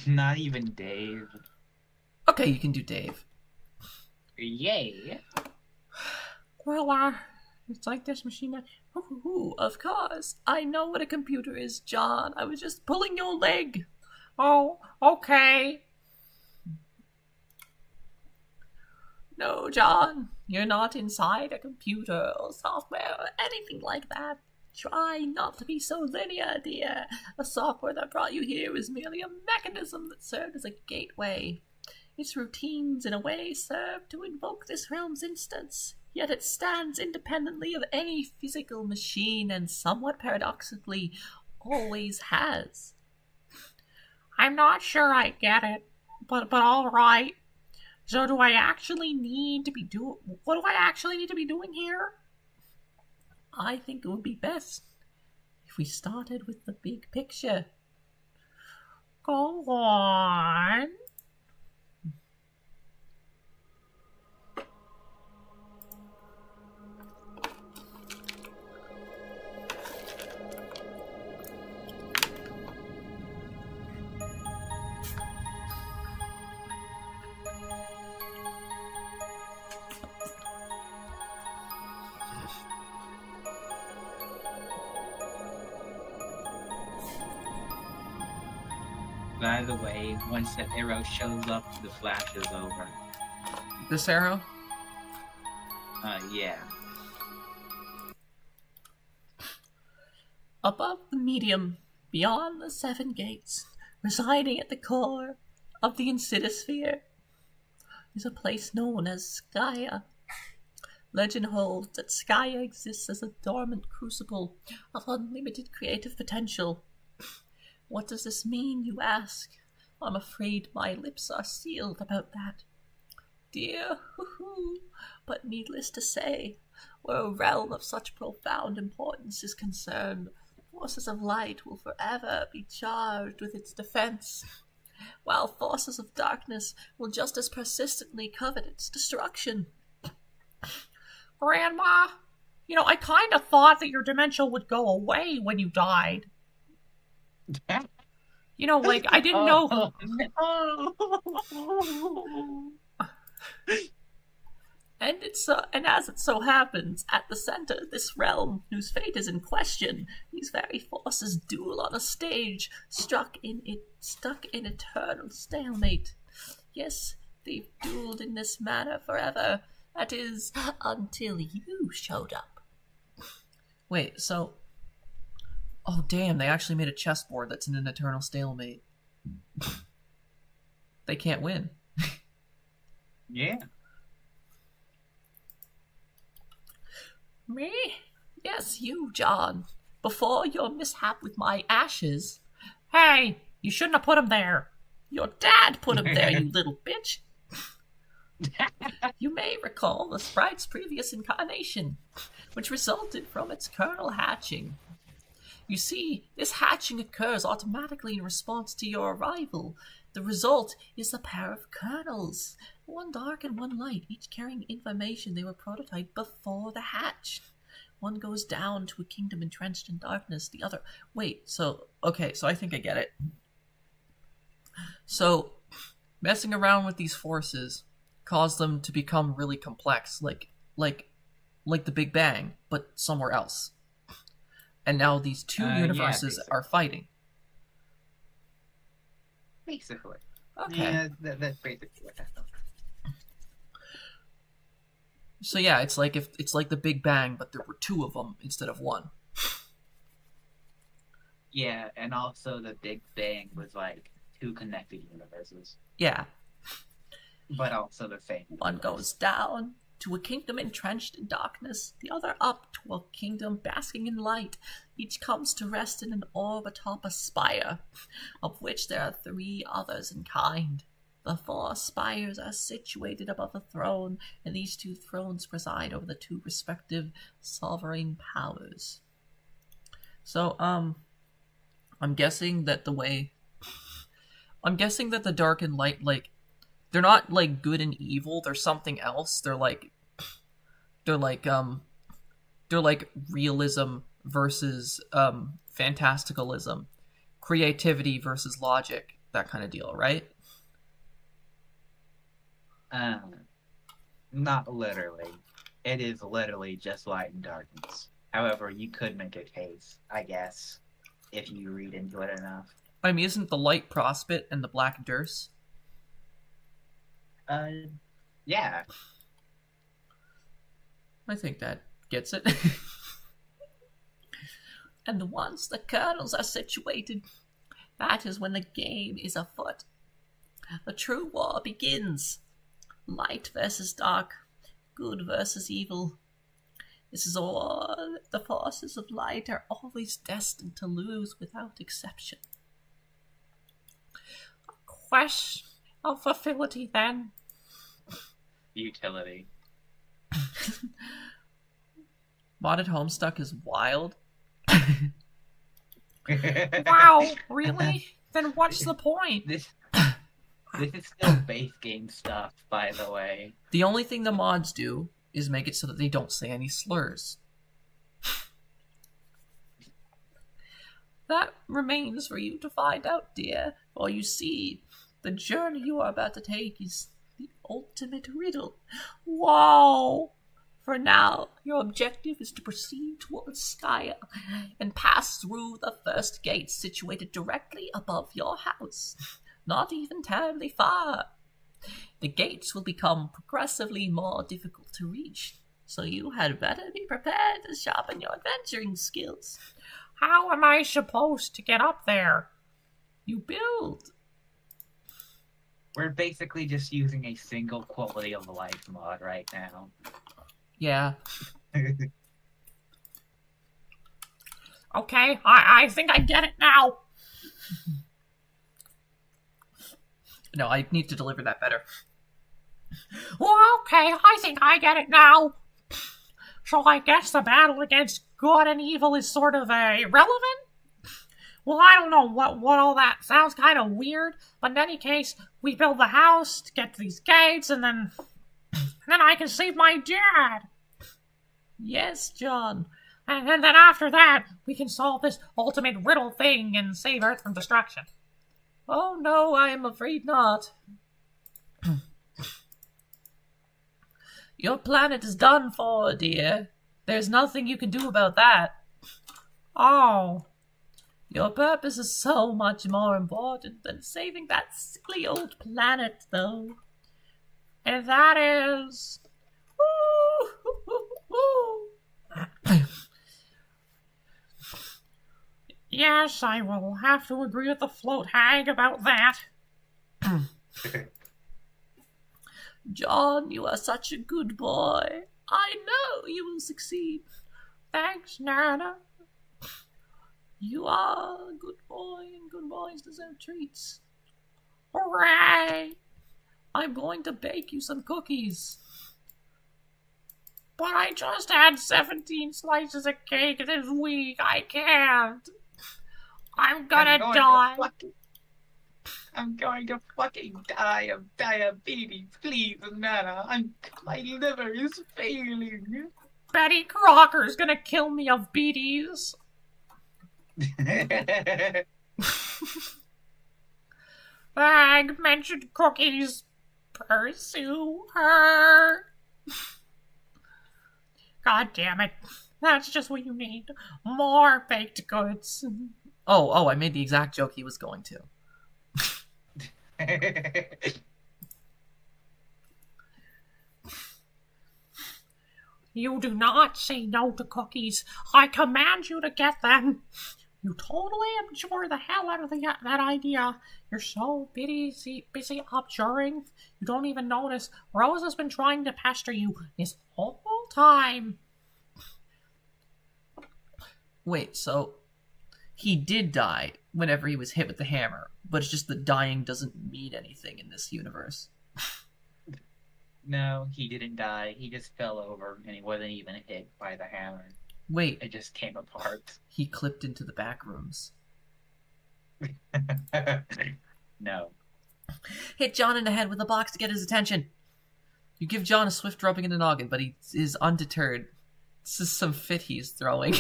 Not even Dave. Okay, you can do Dave. Yay! Well, it's like this machine that... Ooh, of course. I know what a computer is, John. I was just pulling your leg. Oh, okay. No, John, you're not inside a computer or software or anything like that. Try not to be so linear, dear. The software that brought you here is merely a mechanism that served as a gateway. Its routines, in a way, serve to invoke this realm's instance, yet it stands independently of any physical machine and somewhat paradoxically always has. I'm not sure I get it, but all right. So do I actually need to be what do I actually need to be doing here? I think it would be best if we started with the big picture. Go on. By the way, once the arrow shows up, the flash is over. This arrow? Yeah. Above the medium, beyond the 7 gates, residing at the core of the Insidisphere, is a place known as Skya. Legend holds that Skya exists as a dormant crucible of unlimited creative potential. What does this mean, you ask? I'm afraid my lips are sealed about that. Dear, but needless to say, where a realm of such profound importance is concerned, forces of light will forever be charged with its defense, while forces of darkness will just as persistently covet its destruction. Grandma, I kind of thought that your dementia would go away when you died. I didn't know. And as it so happens, at the center of this realm, whose fate is in question, these very forces duel on a stage, stuck in eternal stalemate. Yes, they've dueled in this manner forever. That is, until you showed up. Wait, so... Oh, damn, they actually made a chessboard that's in an eternal stalemate. They can't win. Yeah. Me? Yes, you, John. Before your mishap with my ashes. Hey, you shouldn't have put him there. Your dad put him there, you little bitch. You may recall the sprite's previous incarnation, which resulted from its kernel hatching. You see, this hatching occurs automatically in response to your arrival. The result is a pair of kernels, one dark and one light, each carrying information they were prototyped before the hatch. One goes down to a kingdom entrenched in darkness, the other... Wait, so I think I get it. So, messing around with these forces caused them to become really complex, like the Big Bang, but somewhere else. And now these two universes are fighting. Basically. Okay. Yeah, that's basically what happened. So yeah, it's like the Big Bang, but there were two of them instead of one. Yeah, and also the Big Bang was like two connected universes, Yeah. but also the same. One goes down to a kingdom entrenched in darkness, the other up to a kingdom basking in light. Each comes to rest in an orb atop a spire, of which there are 3 others in kind. The 4 spires are situated above a throne, and these 2 thrones preside over the 2 respective sovereign powers. So, I'm guessing that the dark and light, like, they're not like good and evil, they're something else. They're like realism versus fantasticalism, creativity versus logic, that kind of deal, right? Not literally. It is literally just light and darkness. However, you could make a case, I guess, if you read into it enough. I mean, isn't the light Prospit and the black Durst? Yeah. I think that gets it. And once the kernels are situated, that is when the game is afoot. The true war begins. Light versus dark, good versus evil. This is all the forces of light are always destined to lose without exception. Question of facility then. Utility. Modded Homestuck is wild. Wow, really? Then what's the point? This is still base game stuff, by the way. The only thing the mods do is make it so that they don't say any slurs. That remains for you to find out, dear. For you see, the journey you are about to take is the ultimate riddle. Whoa! For now, your objective is to proceed towards Skya and pass through the first gate situated directly above your house. Not even terribly far. The gates will become progressively more difficult to reach, so you had better be prepared to sharpen your adventuring skills. How am I supposed to get up there? You build. We're basically just using a single quality of life mod right now. Yeah. Okay, I think I get it now. No, I need to deliver that better. Well, okay, I think I get it now. So I guess the battle against good and evil is sort of irrelevant? Well, I don't know what all that sounds kind of weird, but in any case, we build the house to get to these gates, and then I can save my dad. Yes, John. And then after that, we can solve this ultimate riddle thing and save Earth from destruction. Oh no, I am afraid not. Your planet is done for, dear. There's nothing you can do about that. Oh. Your purpose is so much more important than saving that silly old planet, though. And that is... Yes, I will have to agree with the float hag about that. John, you are such a good boy. I know you will succeed. Thanks, Nana. You are a good boy, and good boys deserve treats. Hooray! I'm going to bake you some cookies. But I just had 17 slices of cake this week. I can't. I'm gonna die. I'm going to fucking die of diabetes. Please, Nana. My liver is failing. Betty Crocker's gonna kill me of beaties. Bag mentioned cookies. Pursue her. God damn it. That's just what you need. More baked goods. Oh, I made the exact joke he was going to. You do not say no to cookies. I command you to get them. You totally abjure the hell out of that idea. You're so busy abjuring. You don't even notice. Rose has been trying to pester you this whole time. Wait, so he did die whenever he was hit with the hammer, but it's just that dying doesn't mean anything in this universe. No, he didn't die. He just fell over, and he wasn't even hit by the hammer. Wait, It just came apart. he clipped into the back rooms. No. Hit John in the head with a box to get his attention. You give John a swift rubbing in the noggin, but he is undeterred. This is some fit he's throwing.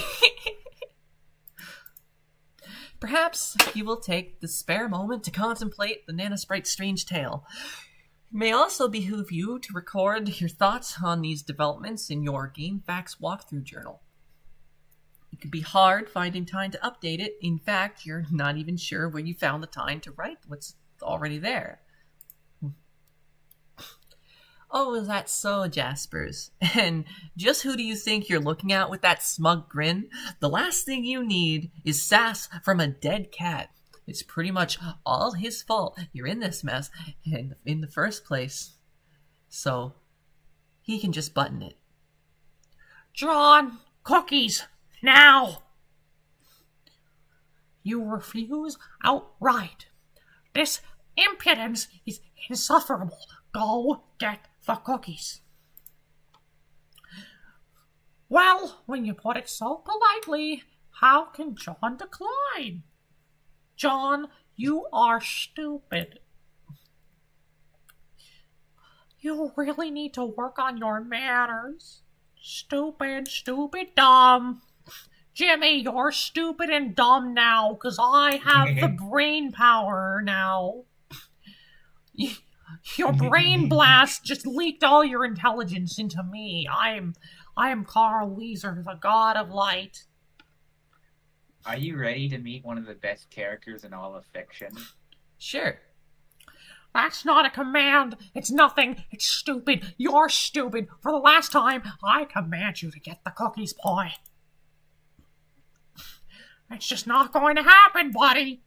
Perhaps you will take the spare moment to contemplate the Nana Sprite's strange tale. It may also behoove you to record your thoughts on these developments in your Game Facts walkthrough journal. It could be hard finding time to update it. In fact, you're not even sure where you found the time to write what's already there. Oh, is that so, Jaspers? And just who do you think you're looking at with that smug grin? The last thing you need is sass from a dead cat. It's pretty much all his fault you're in this mess in the first place. So, he can just button it. John, cookies, now! You refuse outright. This impudence is insufferable. Go get the cookies. Well, when you put it so politely, how can John decline? John, you are stupid. You really need to work on your manners. Stupid, dumb. Jimmy, you're stupid and dumb now, 'cause I have the brain power now. Your brain blast just leaked all your intelligence into me. I am Carl Weezer, the god of light. Are you ready to meet one of the best characters in all of fiction? Sure. That's not a command. It's nothing. It's stupid. You're stupid. For the last time, I command you to get the cookies, boy. It's just not going to happen, buddy.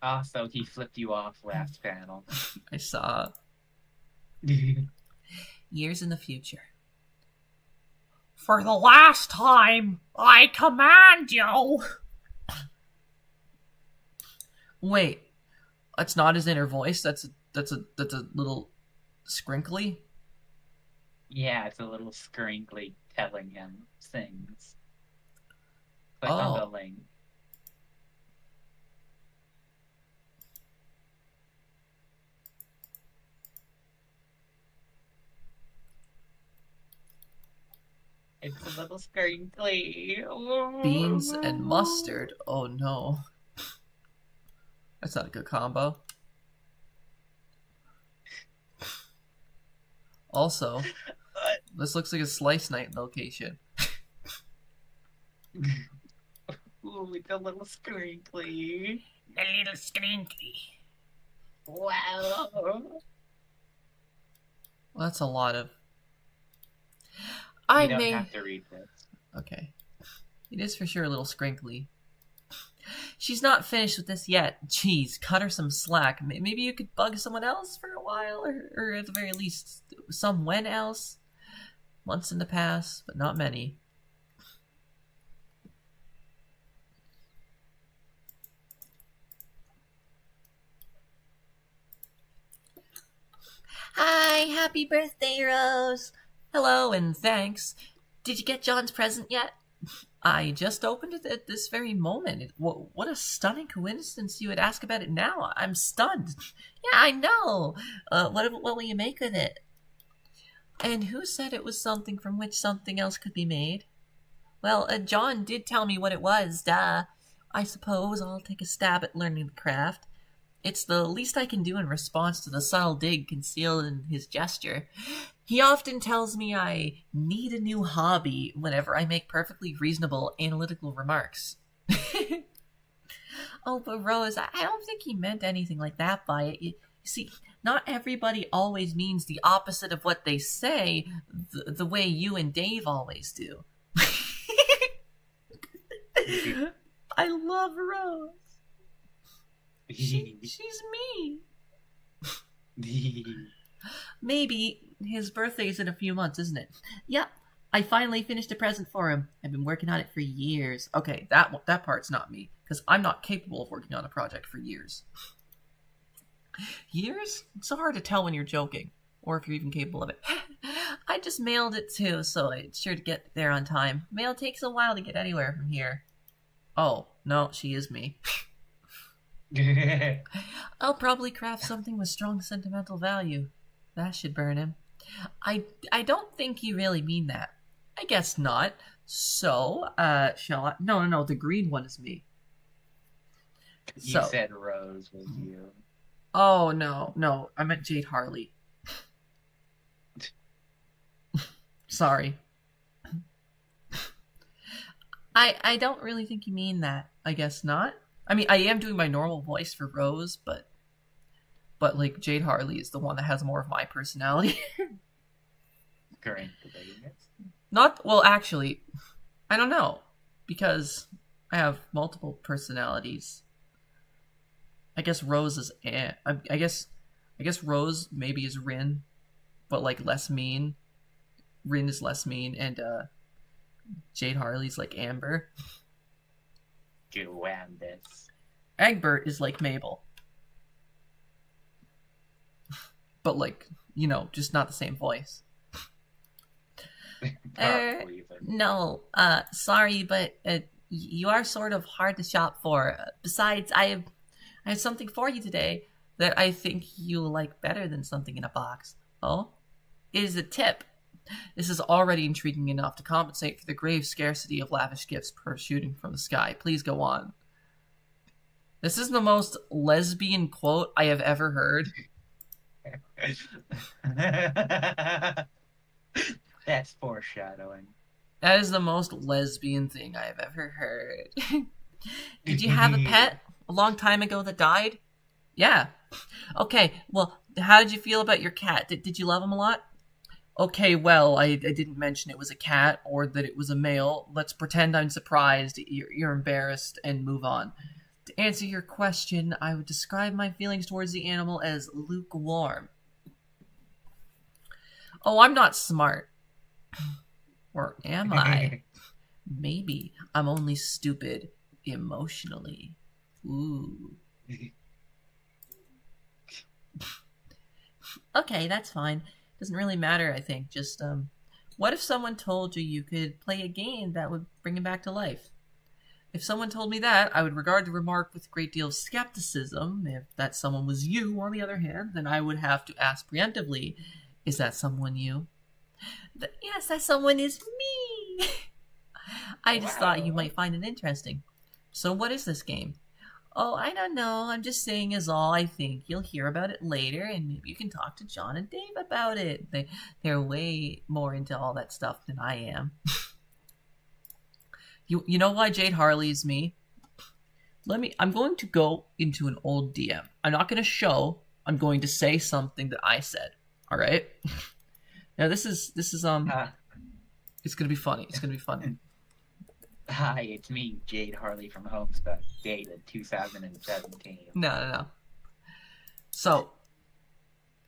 Also, he flipped you off last panel. I saw. Years in the future. For the last time, I command you. Wait, that's not his inner voice. That's a little scrinkly. Yeah, it's a little scrinkly telling him things. Click on the link. It's a little scrinkly. Beans and mustard. Oh no. That's not a good combo. Also, this looks like a Slice Night location. Ooh, it's a little scrinkly. A little scrinkly. Wow. Well, that's a lot of... You don't have to read this. Okay. It is for sure a little scrinkly. She's not finished with this yet. Jeez, cut her some slack. Maybe you could bug someone else for a while, or at the very least, someone else. Once in the past, but not many. Hi, happy birthday, Rose. Hello, and thanks. Did you get John's present yet? I just opened it at this very moment. What a stunning coincidence you would ask about it now. I'm stunned. Yeah, I know. What will you make with it? And who said it was something from which something else could be made? Well, John did tell me what it was, duh. I suppose I'll take a stab at learning the craft. It's the least I can do in response to the subtle dig concealed in his gesture. He often tells me I need a new hobby whenever I make perfectly reasonable analytical remarks. Oh, but Rose, I don't think he meant anything like that by it. You see, not everybody always means the opposite of what they say, the way you and Dave always do. I love Rose. She's me. Maybe. His birthday's in a few months, isn't it? Yep. I finally finished a present for him. I've been working on it for years. Okay, that part's not me, because I'm not capable of working on a project for years. Years? It's so hard to tell when you're joking, or if you're even capable of it. I just mailed it too, so it's sure to get there on time. Mail takes a while to get anywhere from here. Oh, no, she is me. I'll probably craft something with strong sentimental value. That should burn him. I don't think you really mean that. I guess not. So, shall I? No, the green one is me. You said Rose was you. Oh, no, I meant Jade Harley. Sorry. I don't really think you mean that. I guess not. I mean, I am doing my normal voice for Rose, but like Jade Harley is the one that has more of my personality. Not, well, actually, I don't know, because I have multiple personalities. I guess Rose is, I guess Rose maybe is Rin, but like less mean. Rin is less mean, and Jade Harley's like Amber. Egbert is like Mabel. But like, just not the same voice. No, sorry, but you are sort of hard to shop for. Besides, I have something for you today that I think you'll like better than something in a box. Oh? It is a tip. This is already intriguing enough to compensate for the grave scarcity of lavish gifts shooting from the sky. Please go on. This is the most lesbian quote I have ever heard. That's foreshadowing. That is the most lesbian thing I have ever heard. Did you have a pet a long time ago that died? Yeah. Okay, well, how did you feel about your cat? Did you love him a lot? Okay, well, I didn't mention it was a cat or that it was a male. Let's pretend I'm surprised, you're embarrassed, and move on. To answer your question, I would describe my feelings towards the animal as lukewarm. Oh, I'm not smart. Or am I? Maybe I'm only stupid emotionally. Ooh. Okay, that's fine. Doesn't really matter, I think. Just, what if someone told you you could play a game that would bring him back to life? If someone told me that, I would regard the remark with a great deal of skepticism. If that someone was you, on the other hand, then I would have to ask preemptively, is that someone you? Yes, that someone is me! I just thought you might find it interesting. So what is this game? Oh, I don't know. I'm just saying is all. I think you'll hear about it later, and maybe you can talk to John and Dave about it. They're way more into all that stuff than I am. You know why Jade Harley is me? I'm going to go into an old DM. I'm not going to show. I'm going to say something that I said. All right? Now this is it's going to be funny. It's going to be funny. Hi, it's me, Jade Harley from Homestuck, dated 2017. No. So,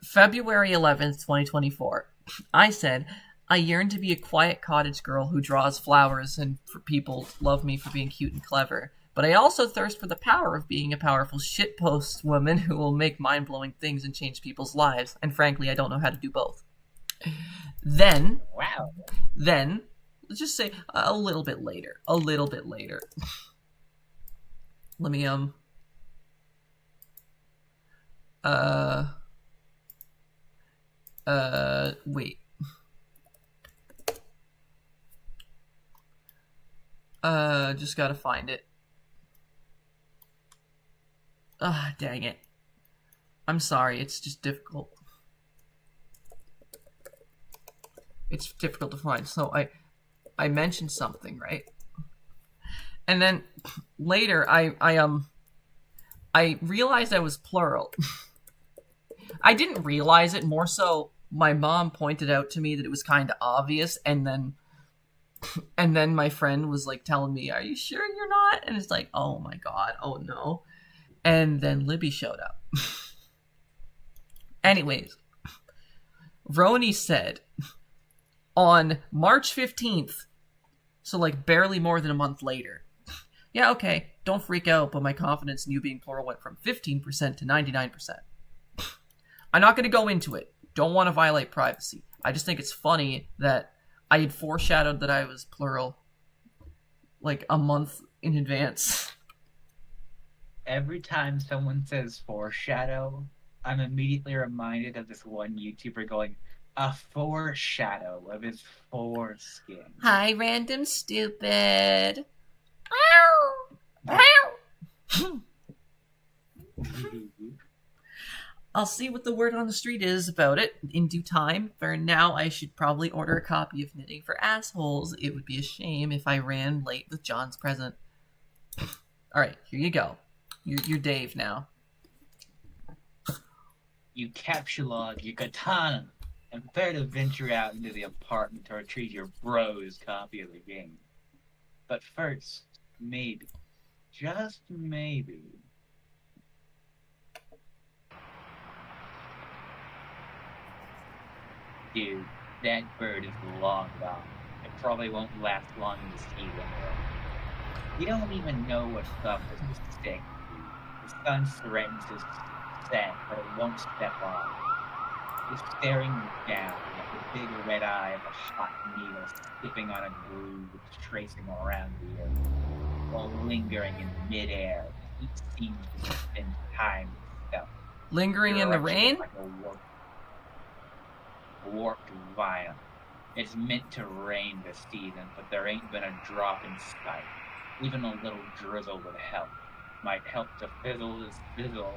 February 11th, 2024, I said, I yearn to be a quiet cottage girl who draws flowers and for people love me for being cute and clever. But I also thirst for the power of being a powerful shitpost woman who will make mind-blowing things and change people's lives. And frankly, I don't know how to do both. Then, Wow. let's just say a little bit later. Let me, wait. Just gotta find it. Ah, dang it. I'm sorry, it's just difficult. It's difficult to find. So I mentioned something, right? And then later I realized I was plural. I didn't realize it, more so my mom pointed out to me that it was kind of obvious, and then my friend was like telling me, "Are you sure you're not?" And it's like, "Oh my god, oh no." And then Libby showed up. Anyways, Roni said on March 15th, so like barely more than a month later, "Yeah, okay, don't freak out, but my confidence in you being plural went from 15% to 99%. I'm not going to go into it. Don't want to violate privacy. I just think it's funny that I had foreshadowed that I was plural like a month in advance." Every time someone says foreshadow, I'm immediately reminded of this one YouTuber going, a foreshadow of his foreskin. Hi, random stupid. I'll see what the word on the street is about it in due time. For now, I should probably order a copy of Knitting for Assholes. It would be a shame if I ran late with John's present. Alright, here you go. You're Dave now. You capsulog your katana and prepare to venture out into the apartment to retrieve your bro's copy of the game. But first, maybe, just maybe, dude, that bird is long gone. It probably won't last long in the sea anyway. You don't even know what thumb is to stick. The sun threatens to set, but it won't step on. It's staring down like the big red eye of a hot needle skipping on a groove that's tracing around the earth, while lingering in midair. Each seems to spend time itself. Lingering in the rain? Like a warped violin. It's meant to rain this season, but there ain't been a drop in sight. Even a little drizzle would help. Might help to fizzle this fizzle,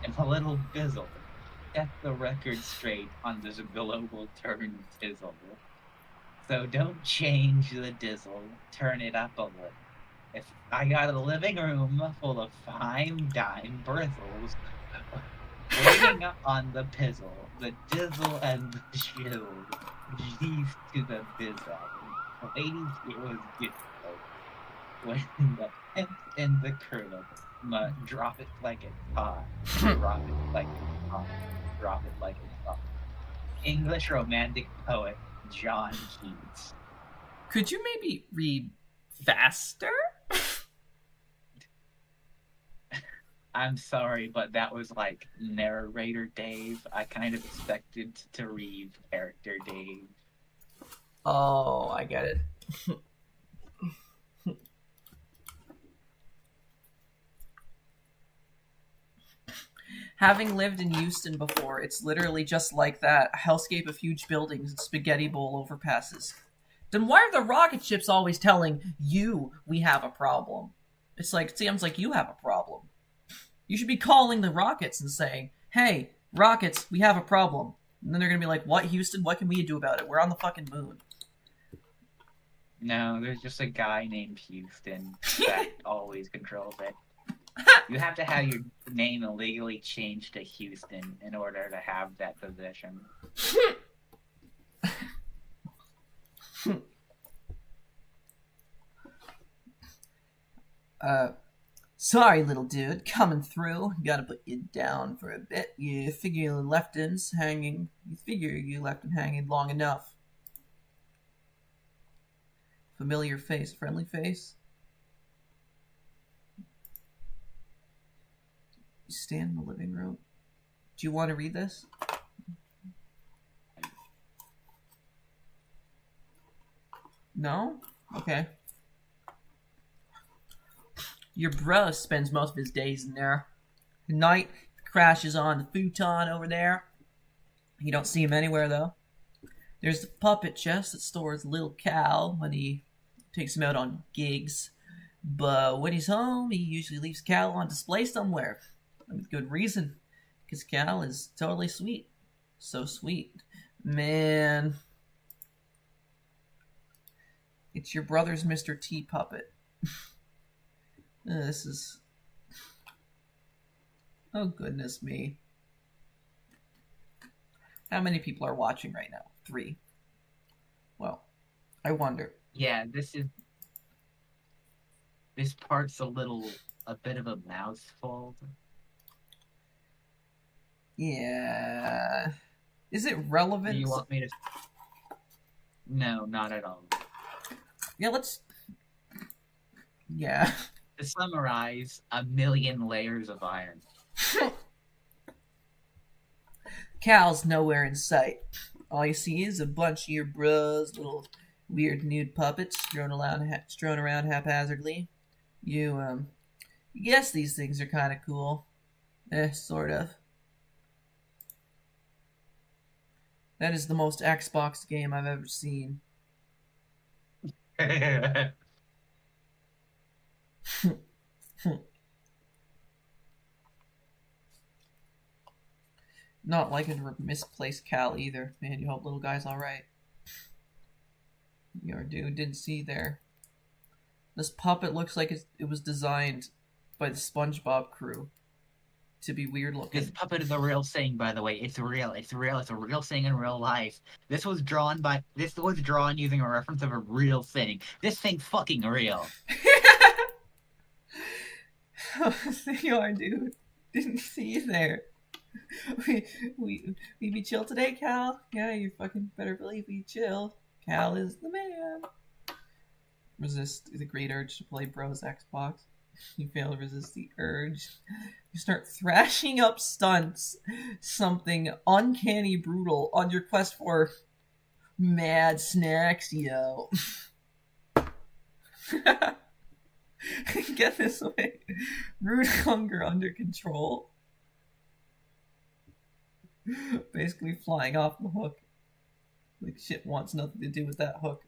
and a little fizzle. Set the record straight on this global turn tizzle. So don't change the dizzle, turn it up a little. If I got a living room full of fine dime bristles, waiting on the pizzle, the dizzle and the shizzle, G's to the bizzle. Ladies, it was good. When the pimp in the curb, drop it like it's hot, drop it like it's hot, drop it like it's hot. English romantic poet John Keats. Could you maybe read faster? I'm sorry, but that was like narrator Dave. I kind of expected to read character Dave. Oh, I get it. Having lived in Houston before, it's literally just like that. A hellscape of huge buildings and spaghetti bowl overpasses. Then why are the rocket ships always telling you we have a problem? It's like, it seems like you have a problem. You should be calling the rockets and saying, "Hey, rockets, we have a problem." And then they're going to be like, "What, Houston? What can we do about it? We're on the fucking moon." No, there's just a guy named Houston that always controls it. You have to have your name illegally changed to Houston in order to have that position. Sorry, little dude, coming through. Gotta put you down for a bit. You figure you left him hanging long enough. Familiar face, friendly face. You stand in the living room. Do you want to read this? No? Okay. Your bro spends most of his days in there. At night, crashes on the futon over there. You don't see him anywhere, though. There's the puppet chest that stores little Cal when he takes him out on gigs. But when he's home, he usually leaves Cal on display somewhere. And with good reason. Because Cal is totally sweet. So sweet. Man. It's your brother's Mr. T puppet. This is... Oh, goodness me. How many people are watching right now? 3. Well, I wonder. Yeah, this part's a bit of a mouthful. Yeah. Is it relevant? Do you want me to? No, not at all. Yeah, let's... Yeah. To summarize, a million layers of iron. Cal's nowhere in sight. All you see is a bunch of your bros, little weird nude puppets strewn around haphazardly. You guess these things are kind of cool. Sort of. That is the most Xbox game I've ever seen. Not liking to misplace Cal either. Man, you hope little guy's alright. Your dude didn't see there. This puppet looks like it was designed by the SpongeBob crew to be weird looking. This puppet is a real thing, by the way. It's real. It's real. It's a real thing in real life. This was drawn using a reference of a real thing. This thing's fucking real. There you are, dude. Didn't see you there. We be chill today, Cal? Yeah, you fucking better believe we chill. Cal is the man. Resist the great urge to play Bros Xbox. You fail to resist the urge. You start thrashing up stunts. Something uncanny brutal on your quest for mad snacks, yo. Get this way. Rude hunger under control. Basically flying off the hook. Like shit wants nothing to do with that hook.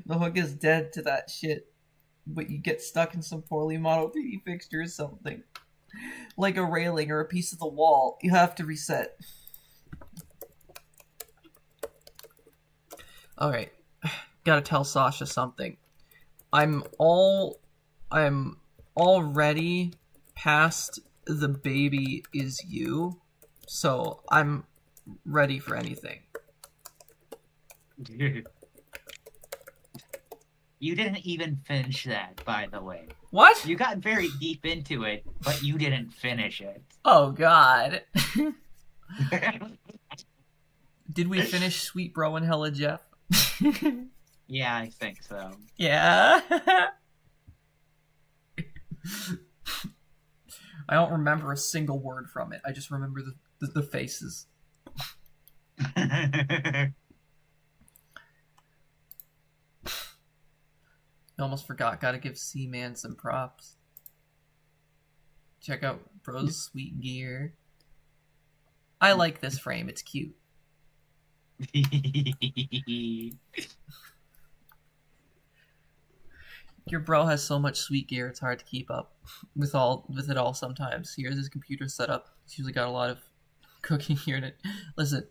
The hook is dead to that shit. But you get stuck in some poorly modeled 3D fixture or something. Like a railing or a piece of the wall. You have to reset. Alright. Gotta tell Sasha something. I'm already past the baby is you, so I'm ready for anything. You didn't even finish that, by the way. What? You got very deep into it, but you didn't finish it. Oh, God. Did we finish Sweet Bro and Hella Jeff? Yeah, I think so. Yeah. I don't remember a single word from it. I just remember the faces. I almost forgot. Gotta give C-Man some props. Check out Bro's sweet gear. I like this frame. It's cute. Your bro has so much sweet gear, it's hard to keep up with it all sometimes. Here's his computer setup. He's usually got a lot of cooking here in it. Listen,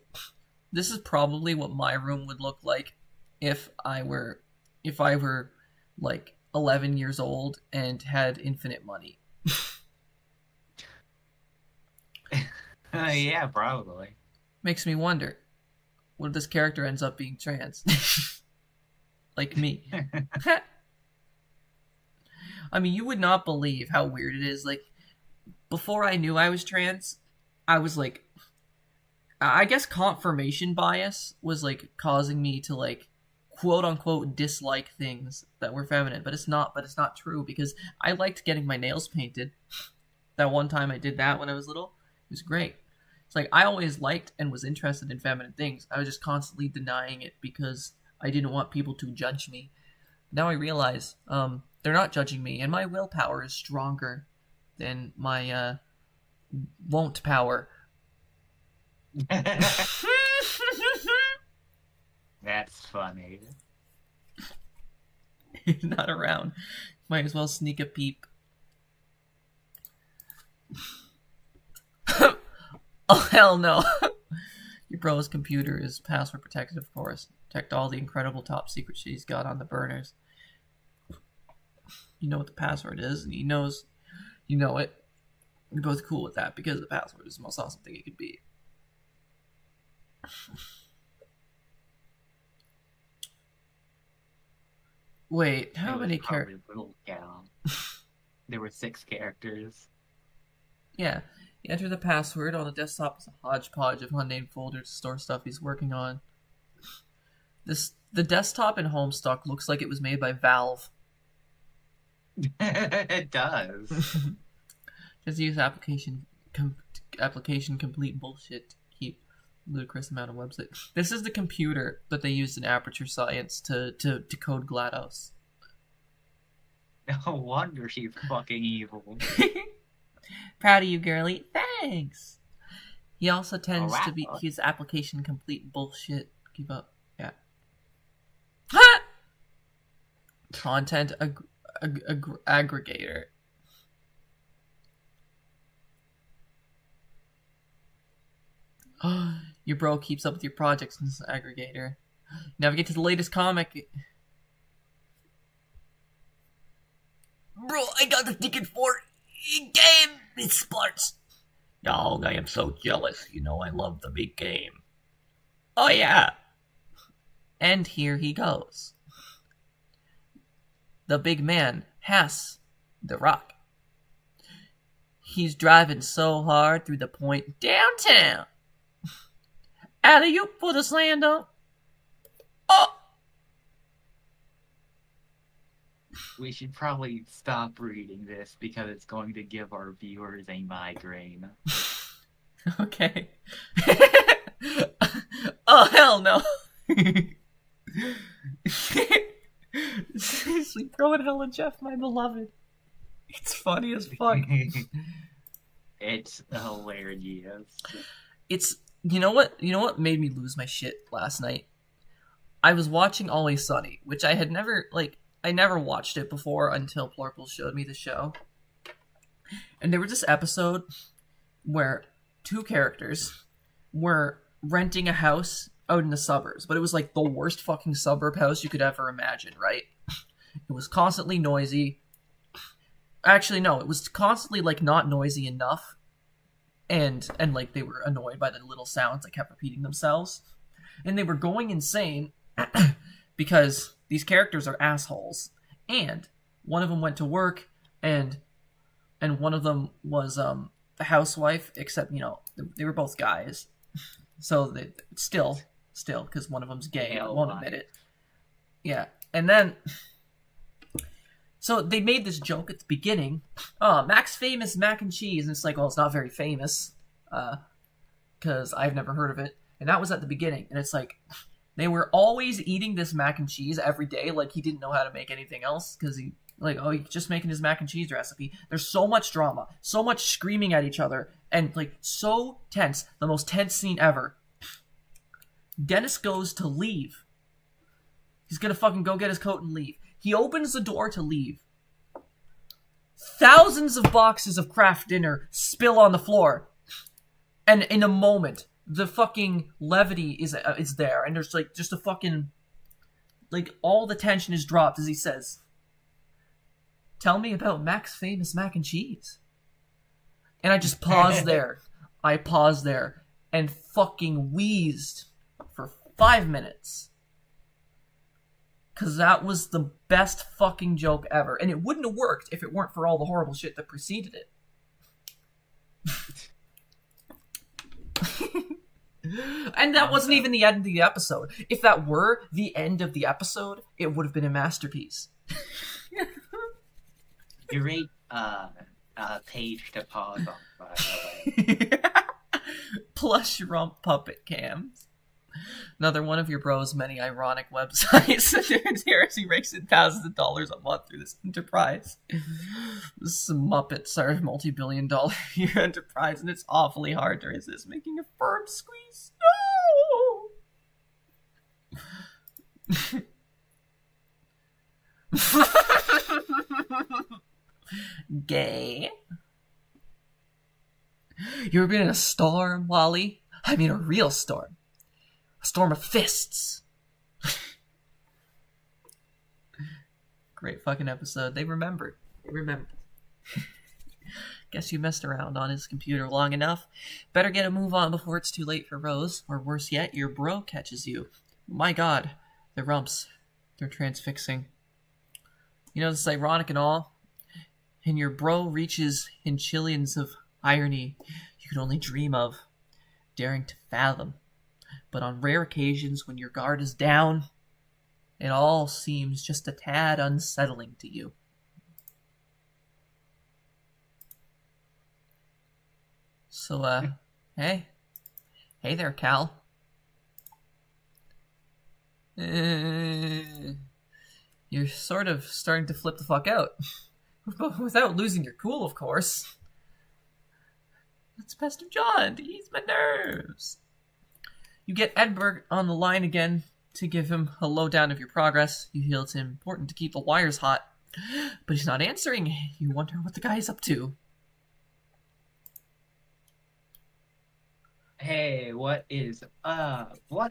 this is probably what my room would look like if I were like 11 years old and had infinite money. Yeah, probably. Makes me wonder, what if this character ends up being trans? Like me. I mean, you would not believe how weird it is. Like, before I knew I was trans, I was like, I guess confirmation bias was like causing me to like quote unquote dislike things that were feminine, but it's not true, because I liked getting my nails painted. That one time I did that when I was little, it was great. It's like I always liked and was interested in feminine things. I was just constantly denying it because I didn't want people to judge me. Now I realize, they're not judging me, and my willpower is stronger than my, won't power. That's funny. He's not around. Might as well sneak a peep. Oh, hell no. Your bro's computer is password protected, of course. Protect all the incredible top secret shit he's got on the burners. You know what the password is, and he knows you know it. We're both cool with that because the password is the most awesome thing it could be. Wait, how many characters? There were 6 characters. Yeah. You enter the password on the desktop as a hodgepodge of unnamed folders to store stuff he's working on. The desktop in Homestuck looks like it was made by Valve. It does. Just use application complete bullshit to keep ludicrous amount of website. This is the computer that they used in Aperture Science to code GLaDOS. No wonder she's fucking evil. Proud of you, girly. Thanks. He also tends to be his application complete bullshit. Keep up. Yeah. Content aggregator. Your bro keeps up with your projects in this aggregator. Navigate to the latest comic. Bro, I got the ticket for game. It sparks. Dog, I am so jealous. You know I love the big game. Oh yeah. And here he goes. The big man has the rock. He's driving so hard through the point downtown. Alley-oop for the slam dunk. Oh! We should probably stop reading this because it's going to give our viewers a migraine. Okay. Oh, hell no. Seriously, throwing Helen Jeff, my beloved. It's funny as fuck. It's hilarious. It's you know what made me lose my shit last night? I was watching Always Sunny, which I had never I never watched it before until Plurple showed me the show. And there was this episode where 2 characters were renting a house out in the suburbs, but it was like the worst fucking suburb house you could ever imagine, right? It was constantly noisy. Actually, no, it was constantly like not noisy enough. And like they were annoyed by the little sounds that kept repeating themselves. And they were going insane because these characters are assholes. And one of them went to work and one of them was the housewife, except, you know, they were both guys. So they still because one of them's gay, I won't admit it. Yeah. And then so they made this joke at the beginning. Oh, Mac's famous mac and cheese. And it's like, well, it's not very famous. Because I've never heard of it. And that was at the beginning. And it's like, they were always eating this mac and cheese every day. Like, he didn't know how to make anything else. Because he's just making his mac and cheese recipe. There's so much drama. So much screaming at each other. And, like, so tense. The most tense scene ever. Dennis goes to leave. He's gonna fucking go get his coat and leave. He opens the door to leave. Thousands of boxes of Kraft Dinner spill on the floor. And in a moment, the fucking levity is there. And there's like just a fucking... like all the tension is dropped as he says, "Tell me about Mac's famous mac and cheese." And I just paused there. I paused there and fucking wheezed for 5 minutes. Because that was the best fucking joke ever. And it wouldn't have worked if it weren't for all the horrible shit that preceded it. And that wasn't even the end of the episode. If that were the end of the episode, it would have been a masterpiece. Great page to pause on, by the way. Plush rump puppet cams. Another one of your bro's many ironic websites. He rakes in thousands of dollars a month through this enterprise. This Muppets are a multi-billion-dollar a year enterprise, and it's awfully hard to resist making a firm squeeze. No! Gay. You ever been in a storm, Wally? I mean a real storm. A storm of fists. Great fucking episode. They remembered. Guess you messed around on his computer long enough. Better get a move on before it's too late for Rose. Or worse yet, your bro catches you. My god. They're rumps. They're transfixing. You know, this is ironic and all. And your bro reaches in chillions of irony you could only dream of. Daring to fathom. But on rare occasions when your guard is down, it all seems just a tad unsettling to you. So, hey there, Cal. You're sort of starting to flip the fuck out. Without losing your cool, of course. Let's pester John to ease my nerves. You get Edberg on the line again to give him a lowdown of your progress. You feel it's important to keep the wires hot, but he's not answering. You wonder what the guy's up to. Hey, what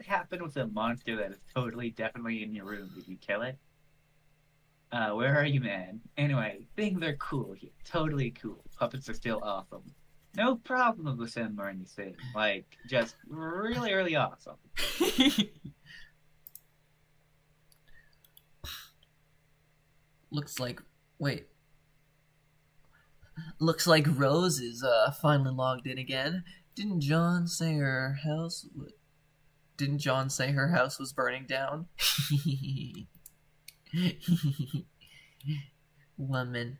happened with the monster that is totally, definitely in your room? Did you kill it? Where are you, man? Anyway, things are cool here. Totally cool. Puppets are still awesome. No problem with them or anything. Like, just really, really awesome. Looks like Rose is finally logged in again. Didn't John say her house was burning down? Woman.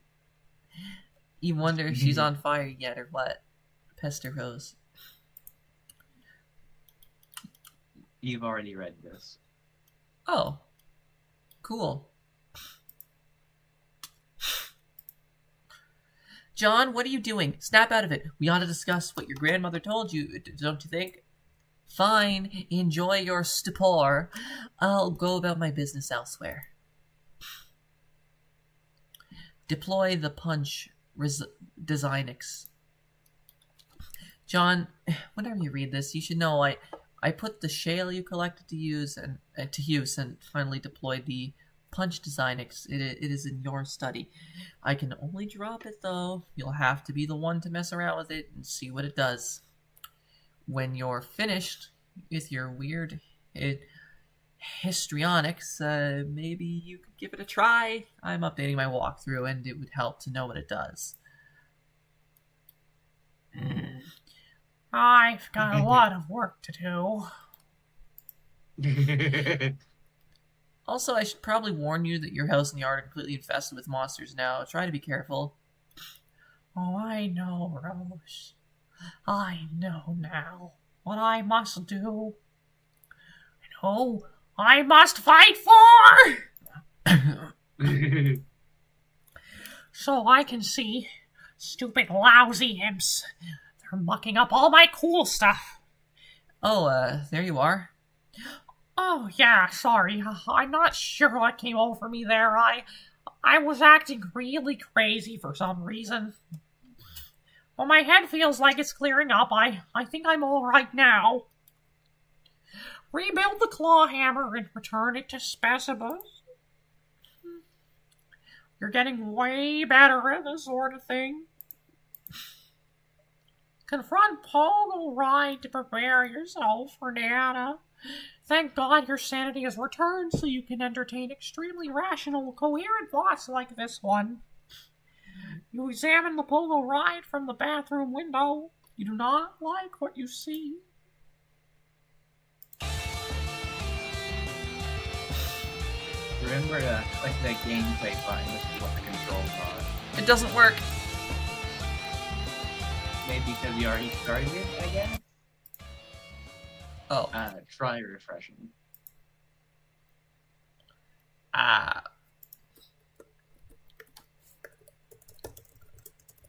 You wonder if she's on fire yet or what? Pester Rose. You've already read this. Oh. Cool. John, what are you doing? Snap out of it. We ought to discuss what your grandmother told you, don't you think? Fine. Enjoy your stupor. I'll go about my business elsewhere. Deploy the punch Designix. John, whenever you read this, you should know I put the shale you collected to use and finally deployed the punch Designix. It is in your study. I can only drop it though. You'll have to be the one to mess around with it and see what it does. When you're finished with your weird histrionics, maybe you could give it a try. I'm updating my walkthrough and it would help to know what it does. I've got a lot of work to do. Also, I should probably warn you that your house and yard are completely infested with monsters now. Try to be careful. Oh, I know, Rose. I know now what I must do. And who I must fight for! So I can see stupid, lousy imps. They're mucking up all my cool stuff. Oh, there you are. Oh, yeah, sorry. I'm not sure what came over me there. I was acting really crazy for some reason. Well, my head feels like it's clearing up. I think I'm all right now. Rebuild the claw hammer and return it to specimens. You're getting way better at this sort of thing. Confront Pogo Ride to prepare yourself for Nana. Thank God your sanity has returned so you can entertain extremely rational, coherent thoughts like this one. You examine the Pogo Ride from the bathroom window. You do not like what you see. Remember to click the gameplay button. This is what the controls are. It doesn't work. Maybe because you already started it, I guess? Oh. Try refreshing.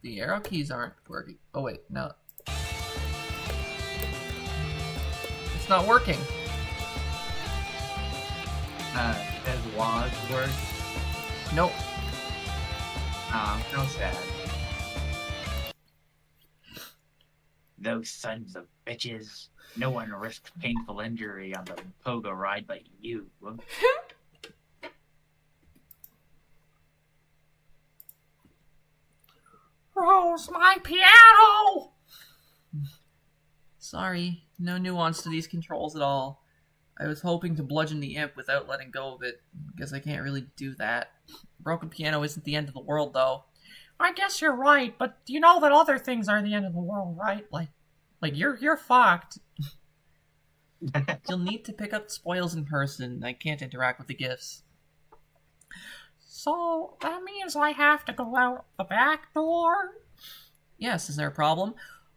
The arrow keys aren't working. Oh wait, no. It's not working. Does WAS work? Nope. So sad. Those sons of bitches. No one risked painful injury on the pogo ride but you. Rose, my piano! Sorry, no nuance to these controls at all. I was hoping to bludgeon the imp without letting go of it. Guess I can't really do that. Broken piano isn't the end of the world, though. I guess you're right, but you know that other things are the end of the world, right? Like you're fucked. You'll need to pick up the spoils in person. I can't interact with the gifts. So, that means I have to go out the back door? Yes, is there a problem?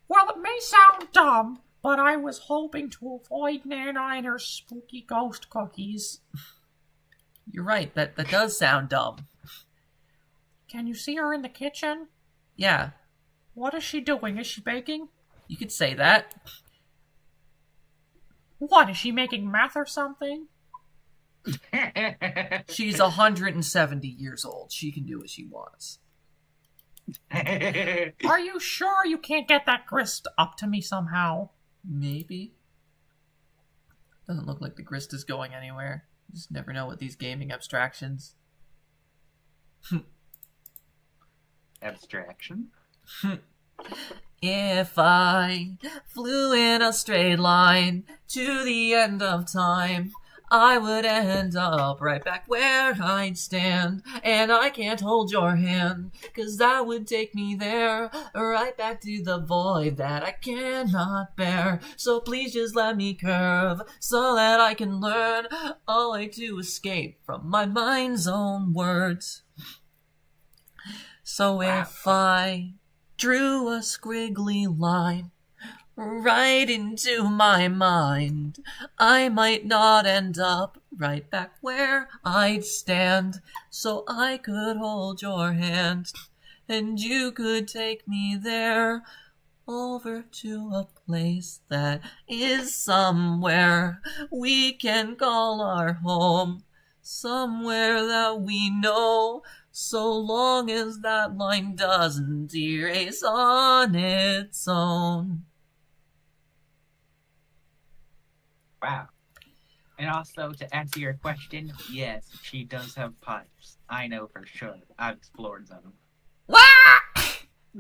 Well, it may sound dumb, but I was hoping to avoid Nana and her spooky ghost cookies. You're right, that does sound dumb. Can you see her in the kitchen? Yeah, What is she doing? Is she baking? you could say that. What, is she making meth or something? She's 170 years old. She can do what she wants. Are you sure you can't get that grist up to me somehow? Maybe. Doesn't look like the grist is going anywhere. You just never know with these gaming abstractions. Abstraction? If I flew in a straight line to the end of time, I would end up right back where I'd stand. And I can't hold your hand, 'cause that would take me there, right back to the void that I cannot bear. So please just let me curve, so that I can learn a way to escape from my mind's own words. So if I drew a squiggly line right into my mind, I might not end up right back where I'd stand. So I could hold your hand, and you could take me there, over to a place that is somewhere we can call our home, somewhere that we know, so long as that line doesn't erase on its own. Wow. And also, to answer your question, yes, she does have pipes. I know for sure. I've explored them.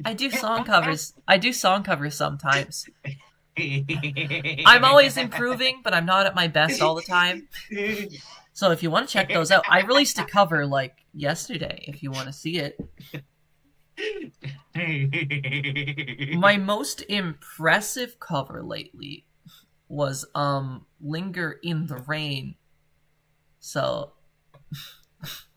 I do song covers. I do song covers sometimes. I'm always improving, but I'm not at my best all the time. So if you want to check those out, I released a cover like yesterday, if you want to see it. My most impressive cover lately was Linger in the Rain. So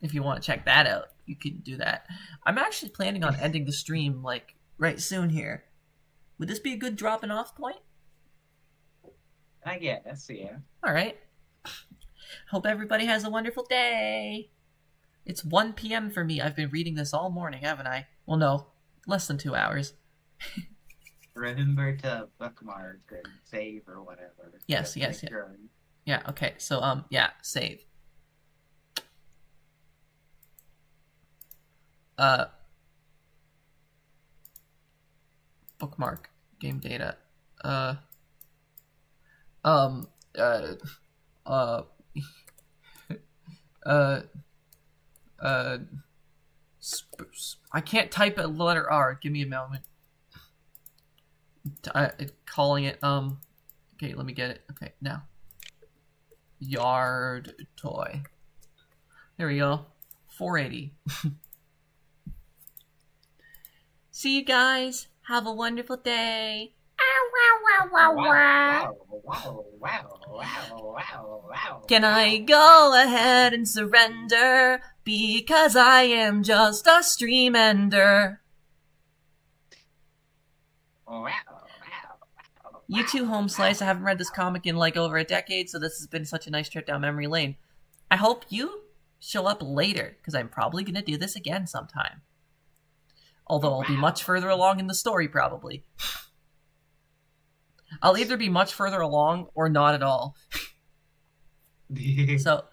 if you want to check that out, you can do that. I'm actually planning on ending the stream like right soon here. Would this be a good dropping off point? I guess, yeah. Alright. Hope everybody has a wonderful day. It's 1 p.m. for me. I've been reading this all morning, haven't I? Well, no. Less than 2 hours. Remember to bookmark and save or whatever. Yes. Sure. Yeah, okay. So, yeah, save. Bookmark. Game data. I can't type a letter R. Give me a moment. Calling it, okay, let me get it. Okay, now. Yard toy. There we go. 480. See you guys. Have a wonderful day. Wow. Can I go ahead and surrender? Because I am just a stream ender. Wow. you too, Home Slice. I haven't read this comic in like over a decade, so this has been such a nice trip down memory lane. I hope you show up later, because I'm probably going to do this again sometime. Although I'll be much further along in the story, probably. I'll either be much further along or not at all. So,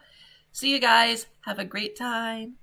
see you guys. Have a great time.